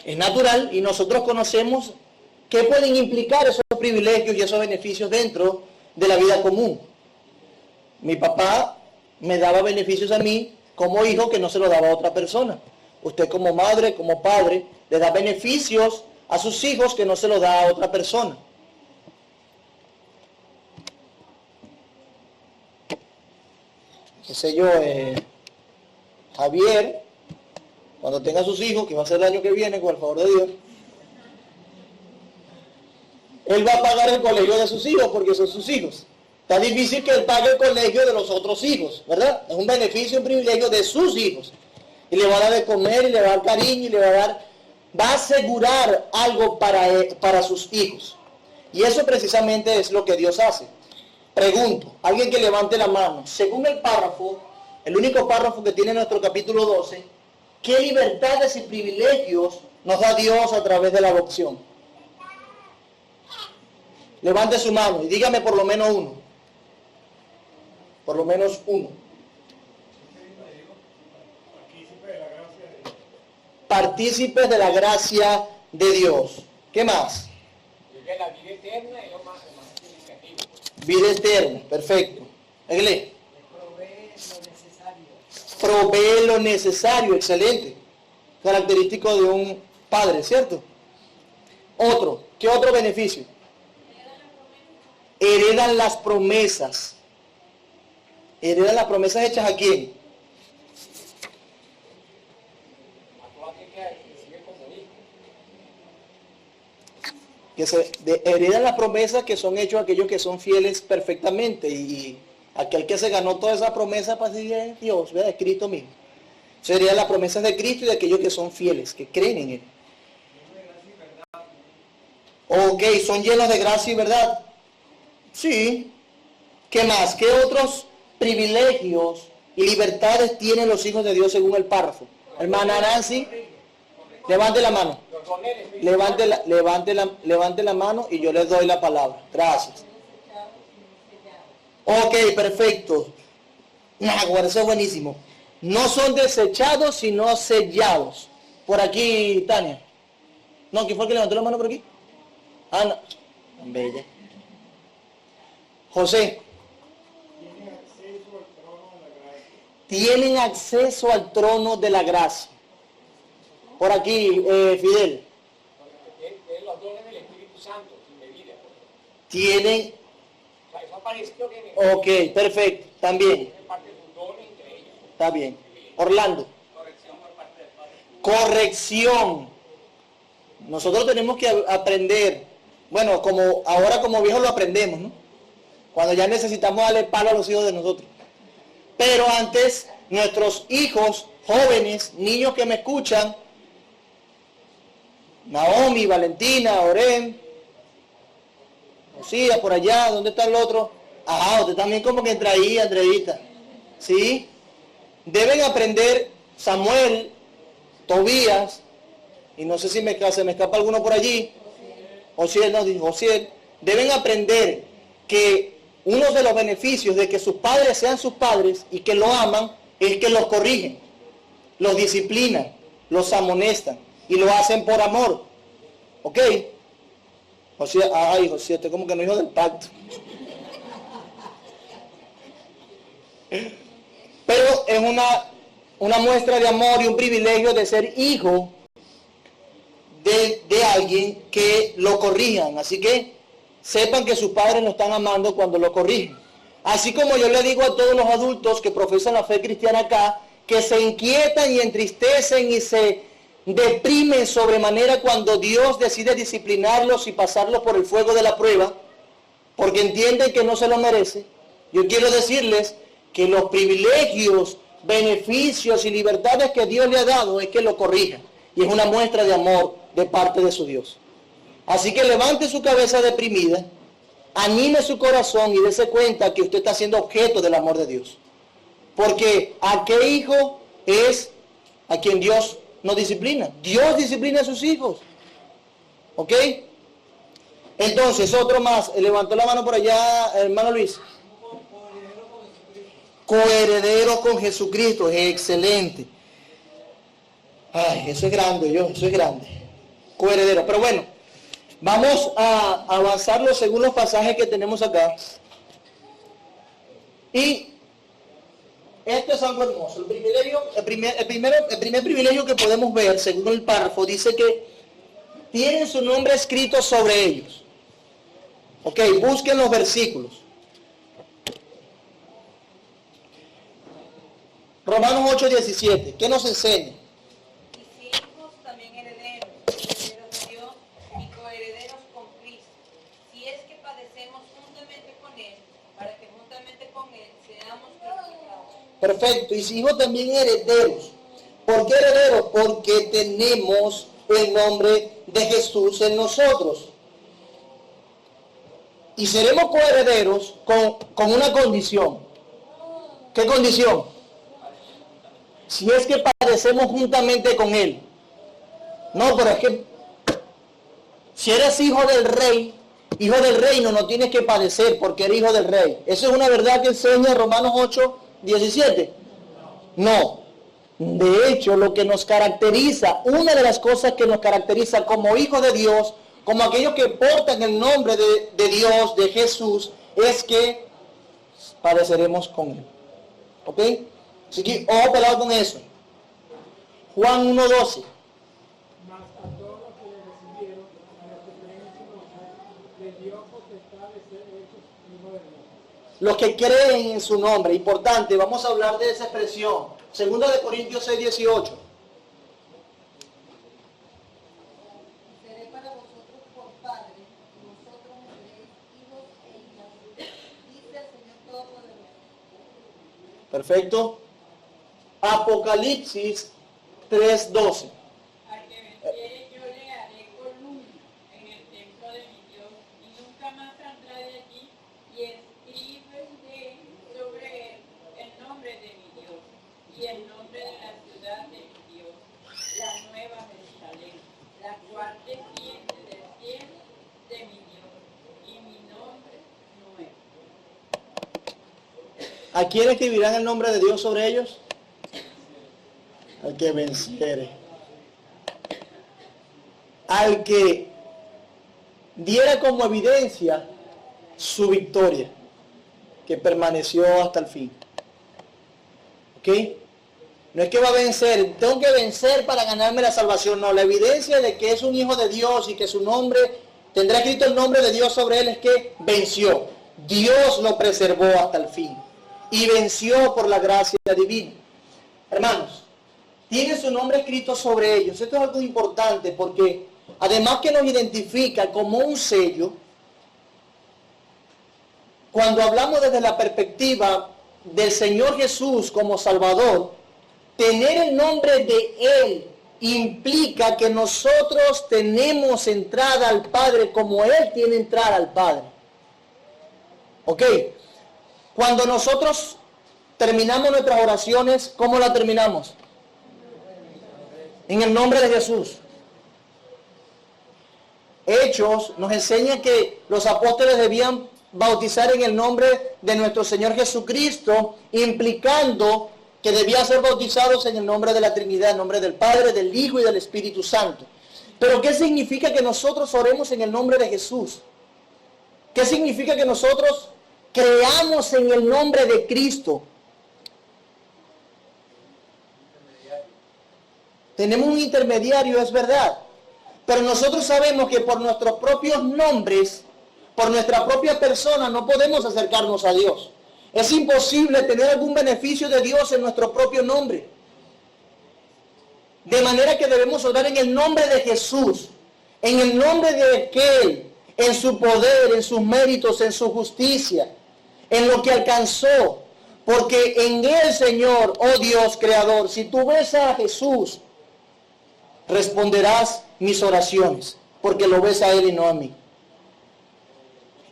Es natural y nosotros conocemos qué pueden implicar esos privilegios y esos beneficios dentro de la vida común. Mi papá me daba beneficios a mí como hijo que no se lo daba a otra persona. Usted como madre, como padre, le da beneficios a sus hijos que no se los da a otra persona. Qué sé yo, Javier, cuando tenga sus hijos, que va a ser el año que viene, con el favor de Dios, él va a pagar el colegio de sus hijos porque son sus hijos. Está difícil que él pague el colegio de los otros hijos, ¿verdad? Es un beneficio, un privilegio de sus hijos. Y le va a dar de comer, y le va a dar cariño, y le va a dar va a asegurar algo para sus hijos. Y eso precisamente es lo que Dios hace. Pregunto, alguien que levante la mano, según el párrafo, el único párrafo que tiene nuestro capítulo 12, ¿qué libertades y privilegios nos da Dios a través de la adopción? Levante su mano y dígame por lo menos uno. Por lo menos uno. Partícipes de la gracia de Dios. ¿Qué más? La vida eterna es lo más significativo. Vida eterna, perfecto. Egle. Provee lo necesario, excelente. Característico de un padre, ¿cierto? Otro, ¿qué otro beneficio? Heredan las promesas. ¿Heredan las promesas hechas a quién? Heredan las promesas que son hechos a aquellos que son fieles perfectamente, y aquel que se ganó toda esa promesa para decir Dios, ¿verdad? Es Cristo mismo. Serían las promesas de Cristo y de aquellos que son fieles, que creen en Él. Ok, ¿son llenos de gracia y verdad? Sí. ¿Qué más? ¿Qué otros privilegios y libertades tienen los hijos de Dios según el párrafo? Hermana Nancy, levante la mano. Levante la mano y yo les doy la palabra. Gracias. Ok, perfecto. Bueno, eso es buenísimo. No son desechados, sino sellados. Por aquí, Tania. No, ¿quién fue el que levantó la mano por aquí? Ana. Bella. José. Tienen acceso al trono de la gracia. Por aquí, Fidel. Los dones del Espíritu Santo, sin medida. Tienen. O sea, eso apareció que Ok, perfecto. También. parte de sus dones entre ellos. Está bien. Orlando. Corrección por parte del Padre. Corrección. Nosotros tenemos que aprender. Bueno, ahora como viejos lo aprendemos, ¿no? Cuando ya necesitamos darle palo a los hijos de nosotros. Pero antes, nuestros hijos, jóvenes, niños que me escuchan, Naomi, Valentina, Orem, Osía, por allá, ¿dónde está el otro? Ajá, usted también como que entra ahí, Andreita. ¿Sí? Deben aprender Samuel, Tobías, y no sé si se me escapa alguno por allí. Osiel, no, dijo Osiel. Deben aprender que uno de los beneficios de que sus padres sean sus padres y que lo aman es que los corrigen, los disciplinan, los amonestan y lo hacen por amor. ¿Ok? José, ay, José, este como que no es hijo del pacto. Pero es una muestra de amor y un privilegio de ser hijo de alguien que lo corrijan. Así que sepan que sus padres lo están amando cuando lo corrigen. Así como yo le digo a todos los adultos que profesan la fe cristiana acá, que se inquietan y entristecen y se deprimen sobremanera cuando Dios decide disciplinarlos y pasarlos por el fuego de la prueba, porque entienden que no se lo merece. Yo quiero decirles que los privilegios, beneficios y libertades que Dios le ha dado es que lo corrija, y es una muestra de amor de parte de su Dios. Así que levante su cabeza deprimida, anime su corazón y dése cuenta que usted está siendo objeto del amor de Dios. Porque ¿a qué hijo es a quien Dios no disciplina? Dios disciplina a sus hijos. ¿Ok? Entonces, otro más. Levantó la mano por allá, hermano Luis. Coheredero con Jesucristo. Excelente. Ay, eso es grande, eso es grande. Coheredero. Pero bueno, vamos a avanzarlo según los pasajes que tenemos acá. Y esto es algo hermoso. El primer privilegio que podemos ver, según el párrafo, dice que tienen su nombre escrito sobre ellos. Ok, busquen los versículos. Romanos 8:17. ¿Qué nos enseña? Y si hijos, también herederos, herederos de Dios y coherederos con Cristo. Si es que padecemos juntamente con Él, para que juntamente con Él seamos glorificados. Perfecto. Y si hijos también herederos. ¿Por qué herederos? Porque tenemos el nombre de Jesús en nosotros. Y seremos coherederos con una condición. ¿Qué condición? Si es que padecemos juntamente con Él. No, pero es que si eres hijo del rey, hijo del reino, no tienes que padecer porque eres hijo del rey. Eso es una verdad que enseña Romanos 8, 17. No. De hecho, lo que nos caracteriza, una de las cosas que nos caracteriza como hijos de Dios, como aquellos que portan el nombre de Dios, de Jesús, es que padeceremos con Él. ¿Ok? Así que, ojo pelado con eso. Juan 1:12. Mas a todos los que le recibieron, a los que creen en su nombre, les dio potestad de ser hechos hijos de Dios. Los que creen en su nombre. Importante, vamos a hablar de esa expresión. Segunda de Corintios 6:18. Seré para vosotros por Padre, y vosotros me seréis hijos e hijas, dice el Señor Todopoderoso. Perfecto. Apocalipsis 3:12. Al que venciere yo le haré columna en el templo de mi Dios, y nunca más saldrá de allí, y escribiré sobre él el nombre de mi Dios, y el nombre de la ciudad de mi Dios, la nueva Jerusalén, la cual desciende del cielo de mi Dios, y mi nombre nuevo. ¿A quién escribirán el nombre de Dios sobre ellos? Al que venciere. Al que diera como evidencia su victoria, que permaneció hasta el fin. ¿Ok? No es que va a vencer, tengo que vencer para ganarme la salvación. No, la evidencia de que es un hijo de Dios y que su nombre, tendrá escrito el nombre de Dios sobre él, es que venció. Dios lo preservó hasta el fin. Y venció por la gracia divina. Hermanos, tiene su nombre escrito sobre ellos. Esto es algo importante porque además que nos identifica como un sello, cuando hablamos desde la perspectiva del Señor Jesús como Salvador, tener el nombre de Él implica que nosotros tenemos entrada al Padre como Él tiene entrada al Padre. ¿Ok? Cuando nosotros terminamos nuestras oraciones, ¿cómo las terminamos? En el nombre de Jesús. Hechos nos enseña que los apóstoles debían bautizar en el nombre de nuestro Señor Jesucristo, implicando que debían ser bautizados en el nombre de la Trinidad, en el nombre del Padre, del Hijo y del Espíritu Santo. Pero ¿qué significa que nosotros oremos en el nombre de Jesús? ¿Qué significa que nosotros creamos en el nombre de Cristo? Tenemos un intermediario, es verdad. Pero nosotros sabemos que por nuestros propios nombres, por nuestra propia persona, no podemos acercarnos a Dios. Es imposible tener algún beneficio de Dios en nuestro propio nombre. De manera que debemos orar en el nombre de Jesús, en el nombre de aquel, en su poder, en sus méritos, en su justicia, en lo que alcanzó. Porque en Él, Señor, oh Dios Creador, si tú ves a Jesús, responderás mis oraciones, porque lo ves a Él y no a mí.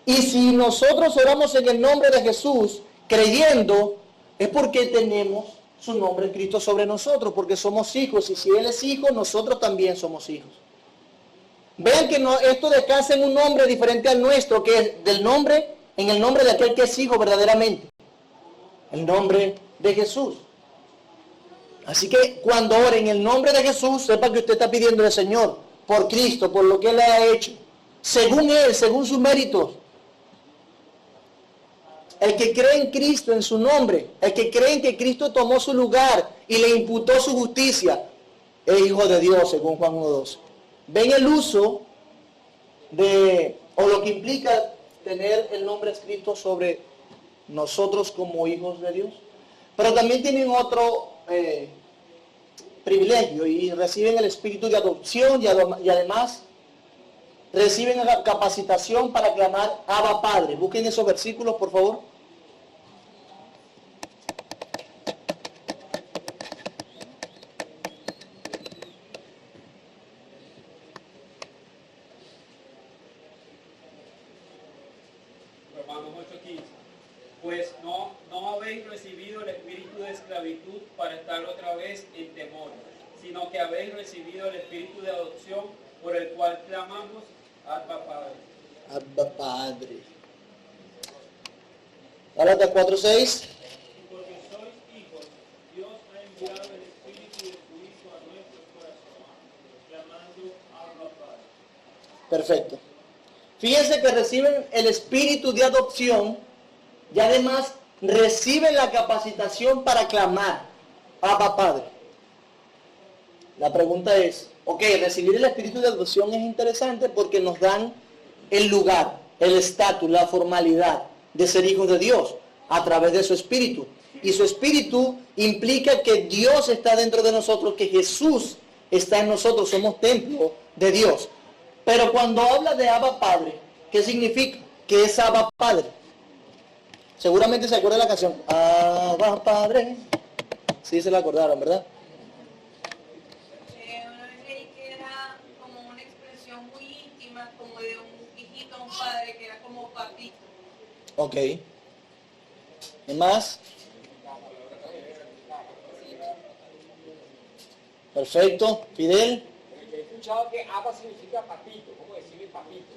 Y si nosotros oramos en el nombre de Jesús, creyendo, es porque tenemos su nombre escrito sobre nosotros, porque somos hijos, y si Él es hijo, nosotros también somos hijos. Vean que esto descansa en un nombre diferente al nuestro, que es en el nombre de aquel que es hijo verdaderamente, el nombre de Jesús. Así que cuando ore en el nombre de Jesús, sepa que usted está pidiendo al Señor, por Cristo, por lo que Él ha hecho, según Él, según sus méritos. El que cree en Cristo, en su nombre, el que cree en que Cristo tomó su lugar y le imputó su justicia, es hijo de Dios, según Juan 1:12. ¿Ven el uso o lo que implica tener el nombre escrito sobre nosotros como hijos de Dios? Pero también tienen otro privilegio y reciben el espíritu de adopción y además reciben la capacitación para clamar Abba Padre. Busquen esos versículos, por favor. pues no habéis recibido el espíritu de esclavitud para estar otra vez en temor, sino que habéis recibido el espíritu de adopción por el cual clamamos, Abba Padre. Abba Padre. Gálatas 4:6. Porque sois hijos, Dios ha enviado el Espíritu de su Hijo a nuestros corazones, clamando Abba Padre. Perfecto. Fíjense que reciben el espíritu de adopción y además reciben la capacitación para clamar Abba Padre. La pregunta es, recibir el espíritu de adopción es interesante porque nos dan el lugar, el estatus, la formalidad de ser hijos de Dios a través de su espíritu. Y su espíritu implica que Dios está dentro de nosotros, que Jesús está en nosotros, somos templo de Dios. Pero cuando habla de Abba Padre, ¿qué significa? ¿Qué es Abba Padre? Seguramente se acuerda de la canción, Abba Padre. Sí, se la acordaron, ¿verdad? Una vez leí que era como una expresión muy íntima, como de un hijito a un padre, que era como papito. Ok. ¿Y más? Perfecto. Fidel. He escuchado que Abba significa papito, ¿cómo decirle papito?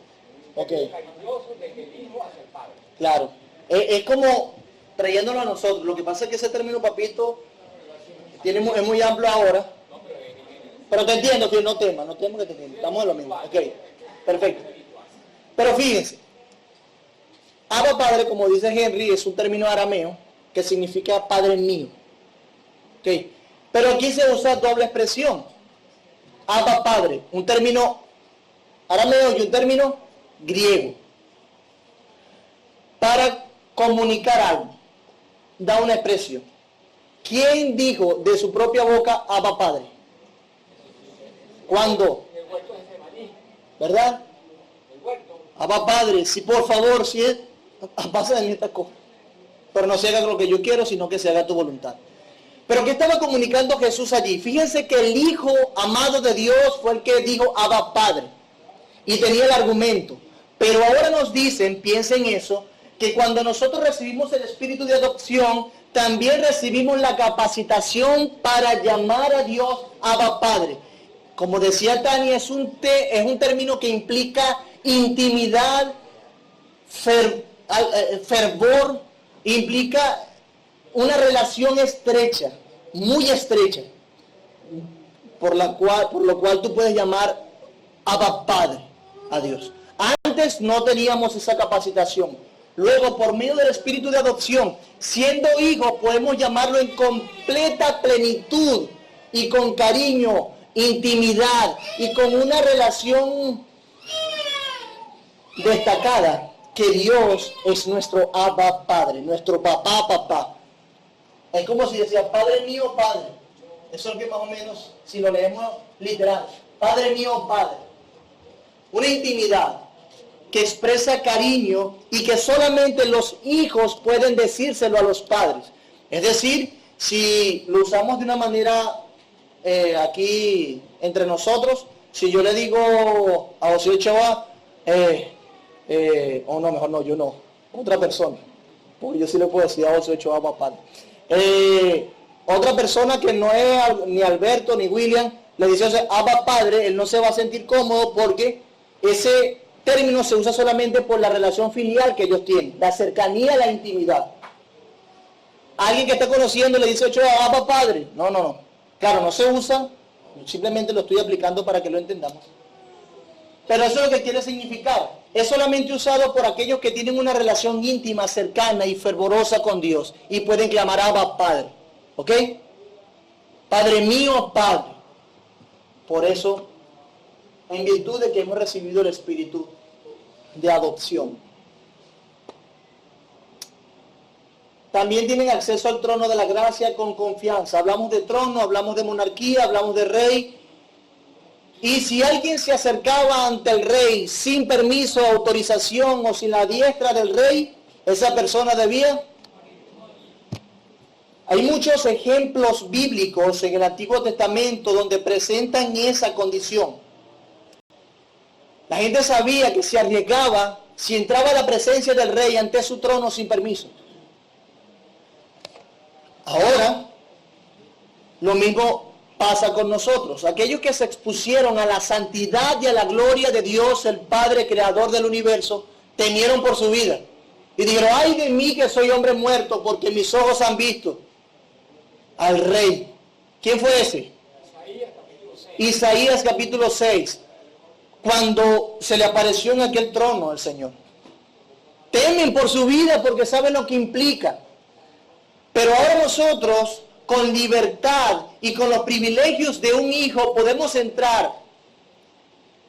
Ok. Cariñoso desde el hijo hacia el padre. Claro. Es como trayéndolo a nosotros. Lo que pasa es que ese término papito es muy amplio ahora. Pero te entiendo, que no tema que te entiendo. Estamos en lo mismo. Ok. Perfecto. Pero fíjense. Abba Padre, como dice Henry, es un término arameo que significa Padre mío. Ok. Pero aquí se usa doble expresión. Abba Padre, un término arameo y un término griego. Para comunicar algo, da una expresión. ¿Quién dijo de su propia boca Abba Padre? ¿Cuándo? ¿Verdad? Abba Padre, si por favor, si es, pasa de mí esta cosa. Pero no se haga lo que yo quiero, sino que se haga tu voluntad. Pero ¿qué estaba comunicando Jesús allí? Fíjense que el Hijo amado de Dios fue el que dijo Abba Padre. Y tenía el argumento. Pero ahora nos dicen, piensen eso, que cuando nosotros recibimos el espíritu de adopción, también recibimos la capacitación para llamar a Dios Abba Padre. Como decía Tania, es un término que implica intimidad, fervor, implica una relación estrecha, muy estrecha, por lo cual tú puedes llamar Abba Padre a Dios. Antes no teníamos esa capacitación. Luego, por medio del espíritu de adopción, siendo hijos, podemos llamarlo en completa plenitud y con cariño, intimidad y con una relación destacada, que Dios es nuestro Abba Padre, nuestro papá. Es como si decía, Padre mío, Padre. Eso es lo que más o menos, si lo leemos literal, Padre mío, Padre. Una intimidad que expresa cariño y que solamente los hijos pueden decírselo a los padres. Es decir, si lo usamos de una manera aquí entre nosotros, si yo le digo a José Ochoa, o no, mejor no, yo no, otra persona, porque yo sí le puedo decir a José Ochoa, papá. Otra persona que no es ni Alberto ni William, le dice Abba Padre, él no se va a sentir cómodo porque ese término se usa solamente por la relación filial que ellos tienen, la cercanía, la intimidad. Alguien que está conociendo le dice Abba Padre. No. Claro, no se usa, simplemente lo estoy aplicando para que lo entendamos. Pero eso es lo que quiere significar. Es solamente usado por aquellos que tienen una relación íntima, cercana y fervorosa con Dios y pueden clamar Abba Padre. ¿Ok? Padre mío, Padre. Por eso, en virtud de que hemos recibido el espíritu de adopción, también tienen acceso al trono de la gracia con confianza. Hablamos de trono, hablamos de monarquía, hablamos de rey. Y si alguien se acercaba ante el rey sin permiso, autorización o sin la diestra del rey, esa persona debía. Hay muchos ejemplos bíblicos en el Antiguo Testamento donde presentan esa condición. La gente sabía que se arriesgaba si entraba a la presencia del rey ante su trono sin permiso. Ahora, lo mismo pasa con nosotros. Aquellos que se expusieron a la santidad y a la gloria de Dios, el Padre creador del universo, temieron por su vida. Y dijeron, ay de mí que soy hombre muerto, porque mis ojos han visto al Rey. ¿Quién fue ese? Isaías capítulo 6. Cuando se le apareció en aquel trono al Señor. Temen por su vida porque saben lo que implica. Pero ahora nosotros, con libertad y con los privilegios de un hijo, podemos entrar,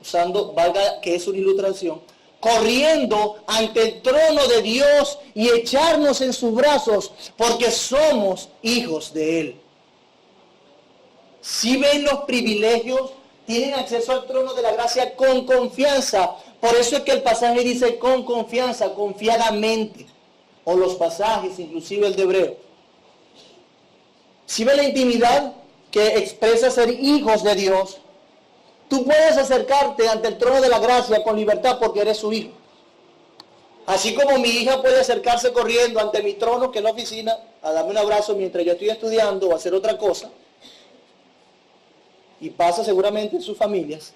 usando, valga que es una ilustración, corriendo ante el trono de Dios y echarnos en sus brazos porque somos hijos de Él. Si ven los privilegios, tienen acceso al trono de la gracia con confianza. Por eso es que el pasaje dice con confianza, confiadamente. O los pasajes, inclusive el de Hebreo. Si ven la intimidad que expresa ser hijos de Dios, tú puedes acercarte ante el trono de la gracia con libertad porque eres su hijo. Así como mi hija puede acercarse corriendo ante mi trono, que es la oficina, a darme un abrazo mientras yo estoy estudiando o hacer otra cosa. Y pasa seguramente en sus familias.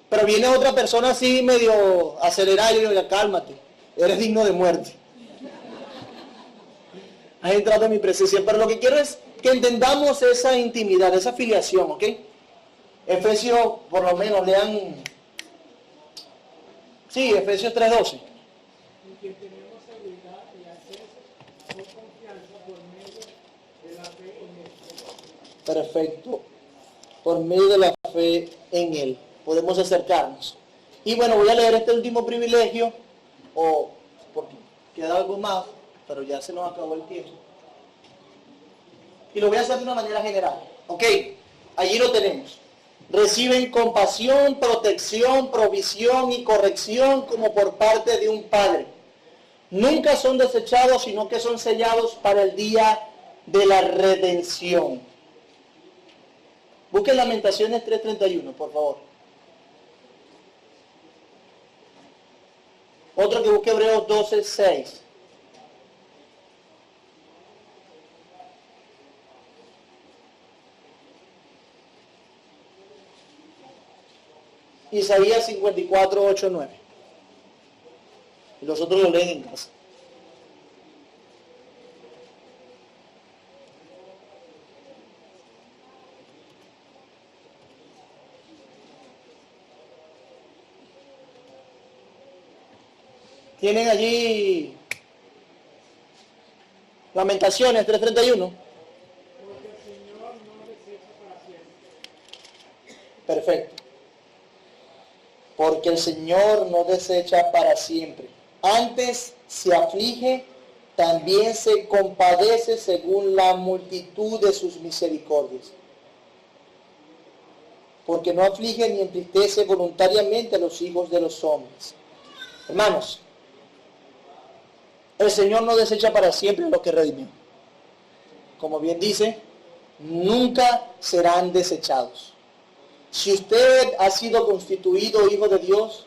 Pero viene otra persona así medio acelerada y yo digo, cálmate, eres digno de muerte. Has entrado en mi presencia. Pero lo que quiero es que entendamos esa intimidad, esa filiación, ¿ok? Efesios, por lo menos, lean... Sí, Efesios 3:12. En quien tenemos seguridad y acceso por confianza por medio de la fe en Él. Perfecto. Por medio de la fe en Él podemos acercarnos. Y bueno, voy a leer este último privilegio, porque queda algo más, pero ya se nos acabó el tiempo. Y lo voy a hacer de una manera general. Ok, allí lo tenemos. Reciben compasión, protección, provisión y corrección como por parte de un padre. Nunca son desechados, sino que son sellados para el día de la redención. Busquen Lamentaciones 3:31, por favor. Otro que busque Hebreos 12:6. Isaías 54:8-9. Y los otros lo leen en casa. Tienen allí Lamentaciones 3:31. Porque el Señor no desecha para siempre. Perfecto. Porque el Señor no desecha para siempre. Antes se aflige, también se compadece según la multitud de sus misericordias. Porque no aflige ni entristece voluntariamente a los hijos de los hombres. Hermanos, el Señor no desecha para siempre a los que redimió. Como bien dice, nunca serán desechados. Si usted ha sido constituido hijo de Dios,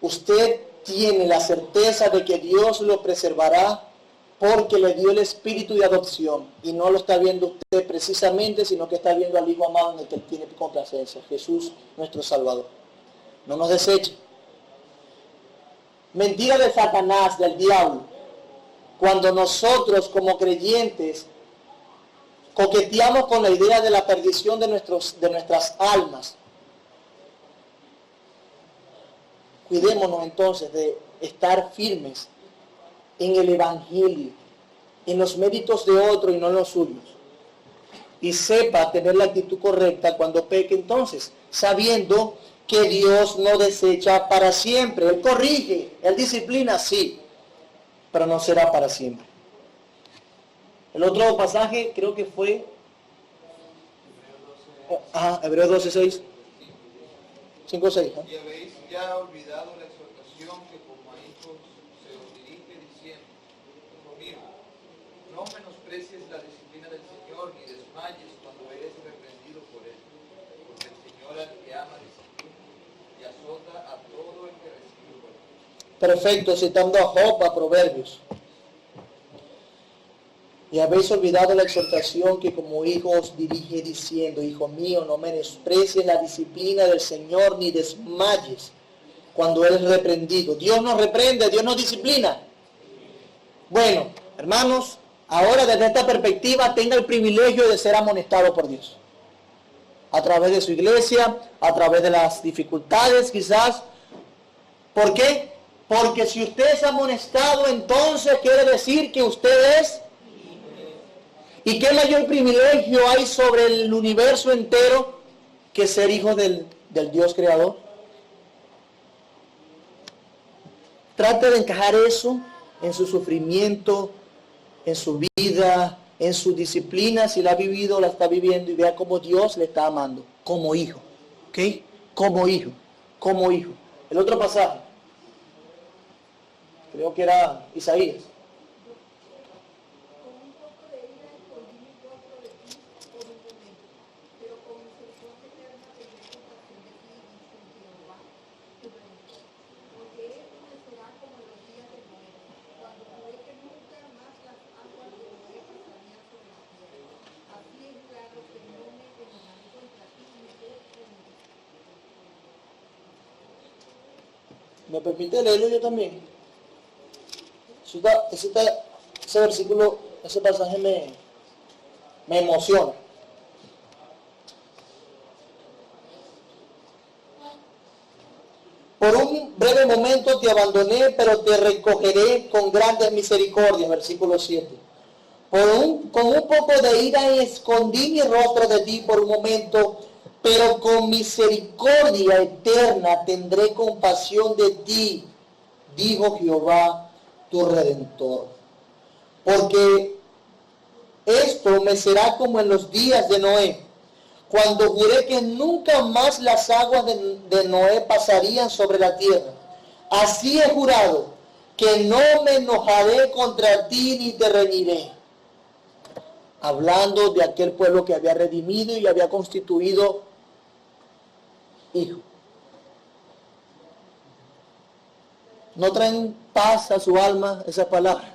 usted tiene la certeza de que Dios lo preservará porque le dio el espíritu de adopción. Y no lo está viendo usted precisamente, sino que está viendo al Hijo amado en el que él tiene complacencia, Jesús nuestro Salvador. No nos desecha. Mentira de Satanás, del diablo, cuando nosotros como creyentes coqueteamos con la idea de la perdición de nuestras almas. Cuidémonos entonces de estar firmes en el Evangelio, en los méritos de otro y no en los suyos. Y sepa tener la actitud correcta cuando peque entonces, sabiendo que Dios no desecha para siempre. Él corrige, Él disciplina, sí, pero no será para siempre. El otro pasaje creo que fue Hebreos 12:6. 5:6. Y habéis ya olvidado la exhortación que como a hijos se os dirige diciendo, hijo mío, no menosprecies la disciplina del Señor ni desmayes cuando eres reprendido por Él, porque el Señor al que ama disciplina y azota a todo el que recibe bueno. Perfecto, citando a Job, a Proverbios. Y habéis olvidado la exhortación que como hijo os dirige diciendo, hijo mío, no menosprecies la disciplina del Señor ni desmayes cuando eres reprendido. Dios nos reprende, Dios nos disciplina. Bueno, hermanos, ahora desde esta perspectiva tenga el privilegio de ser amonestado por Dios. A través de su iglesia, a través de las dificultades quizás. ¿Por qué? Porque si usted es amonestado, entonces quiere decir que usted es. ¿Y qué mayor privilegio hay sobre el universo entero que ser hijo del Dios creador? Trate de encajar eso en su sufrimiento, en su vida, en su disciplina, si la ha vivido, la está viviendo, y vea cómo Dios le está amando, como hijo, ¿ok? Como hijo, como hijo. El otro pasaje, creo que era Isaías. ¿Me permite leerlo yo también? Ese versículo, ese pasaje me emociona. Por un breve momento te abandoné, pero te recogeré con grandes misericordias, versículo 7. Con un poco de ira escondí mi rostro de ti por un momento, pero con misericordia eterna tendré compasión de ti, dijo Jehová, tu Redentor. Porque esto me será como en los días de Noé, cuando juré que nunca más las aguas de Noé pasarían sobre la tierra. Así he jurado que no me enojaré contra ti ni te reñiré. Hablando de aquel pueblo que había redimido y había constituido hijo. ¿No traen paz a su alma esas palabras?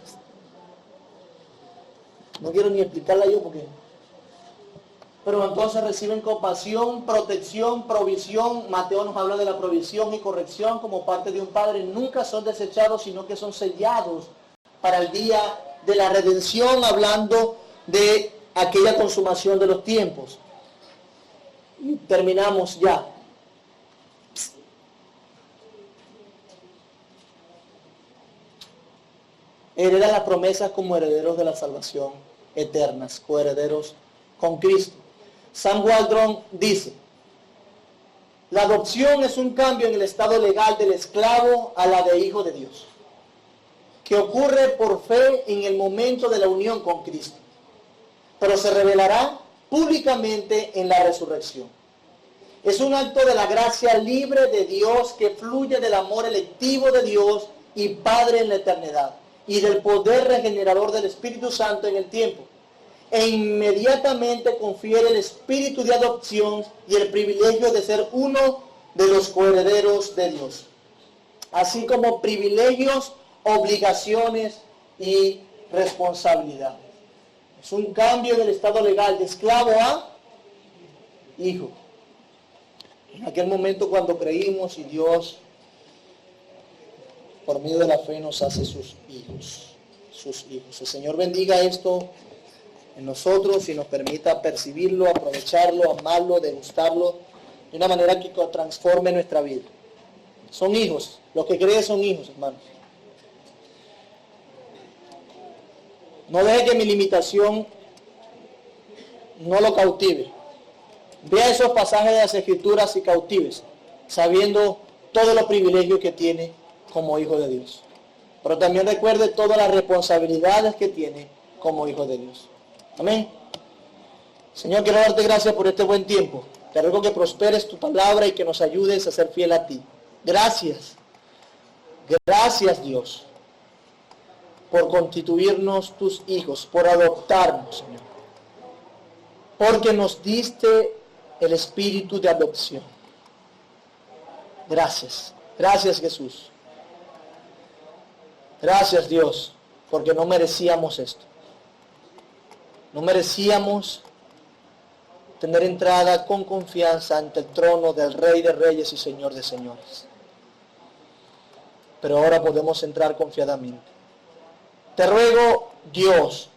No quiero ni explicarla yo porque... Pero entonces reciben compasión, protección, provisión. Mateo nos habla de la provisión y corrección como parte de un padre. Nunca son desechados, sino que son sellados para el día de la redención, hablando de aquella consumación de los tiempos. Y terminamos ya. Heredan las promesas como herederos de la salvación eternas, coherederos con Cristo. Sam Waldron dice, la adopción es un cambio en el estado legal del esclavo a la de hijo de Dios, que ocurre por fe en el momento de la unión con Cristo, pero se revelará públicamente en la resurrección. Es un acto de la gracia libre de Dios que fluye del amor electivo de Dios y Padre en la eternidad, y del poder regenerador del Espíritu Santo en el tiempo. E inmediatamente confiere el espíritu de adopción y el privilegio de ser uno de los coherederos de Dios, así como privilegios, obligaciones y responsabilidades. Es un cambio del estado legal de esclavo a hijo. En aquel momento cuando creímos y Dios, por medio de la fe, nos hace sus hijos. Sus hijos. El Señor bendiga esto en nosotros y nos permita percibirlo, aprovecharlo, amarlo, degustarlo de una manera que transforme nuestra vida. Son hijos, los que creen son hijos, hermanos. No deje que mi limitación no lo cautive. Vea esos pasajes de las Escrituras y cautives, sabiendo todos los privilegios que tiene como hijo de Dios. Pero también recuerde todas las responsabilidades que tiene como hijo de Dios. Amén. Señor, quiero darte gracias por este buen tiempo. Te ruego que prosperes tu palabra y que nos ayudes a ser fiel a ti. Gracias. Gracias, Dios, por constituirnos tus hijos, por adoptarnos, Señor. Porque nos diste el espíritu de adopción. Gracias. Gracias, Jesús. Gracias, Dios, porque no merecíamos esto. No merecíamos tener entrada con confianza ante el trono del Rey de Reyes y Señor de Señores. Pero ahora podemos entrar confiadamente. Te ruego, Dios,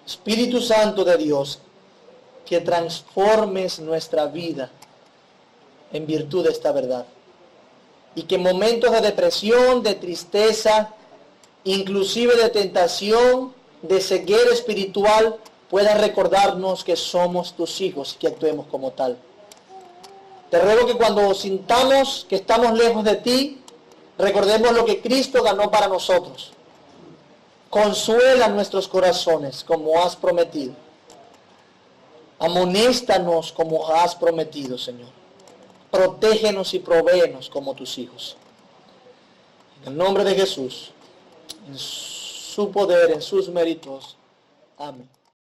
Espíritu Santo de Dios, que transformes nuestra vida en virtud de esta verdad. Y que en momentos de depresión, de tristeza, inclusive de tentación, de ceguera espiritual, puedas recordarnos que somos tus hijos y que actuemos como tal. Te ruego que cuando sintamos que estamos lejos de ti, recordemos lo que Cristo ganó para nosotros. Consuela nuestros corazones como has prometido. Amonéstanos como has prometido, Señor. Protégenos y provéenos como tus hijos. En el nombre de Jesús, en su poder, en sus méritos. Amén.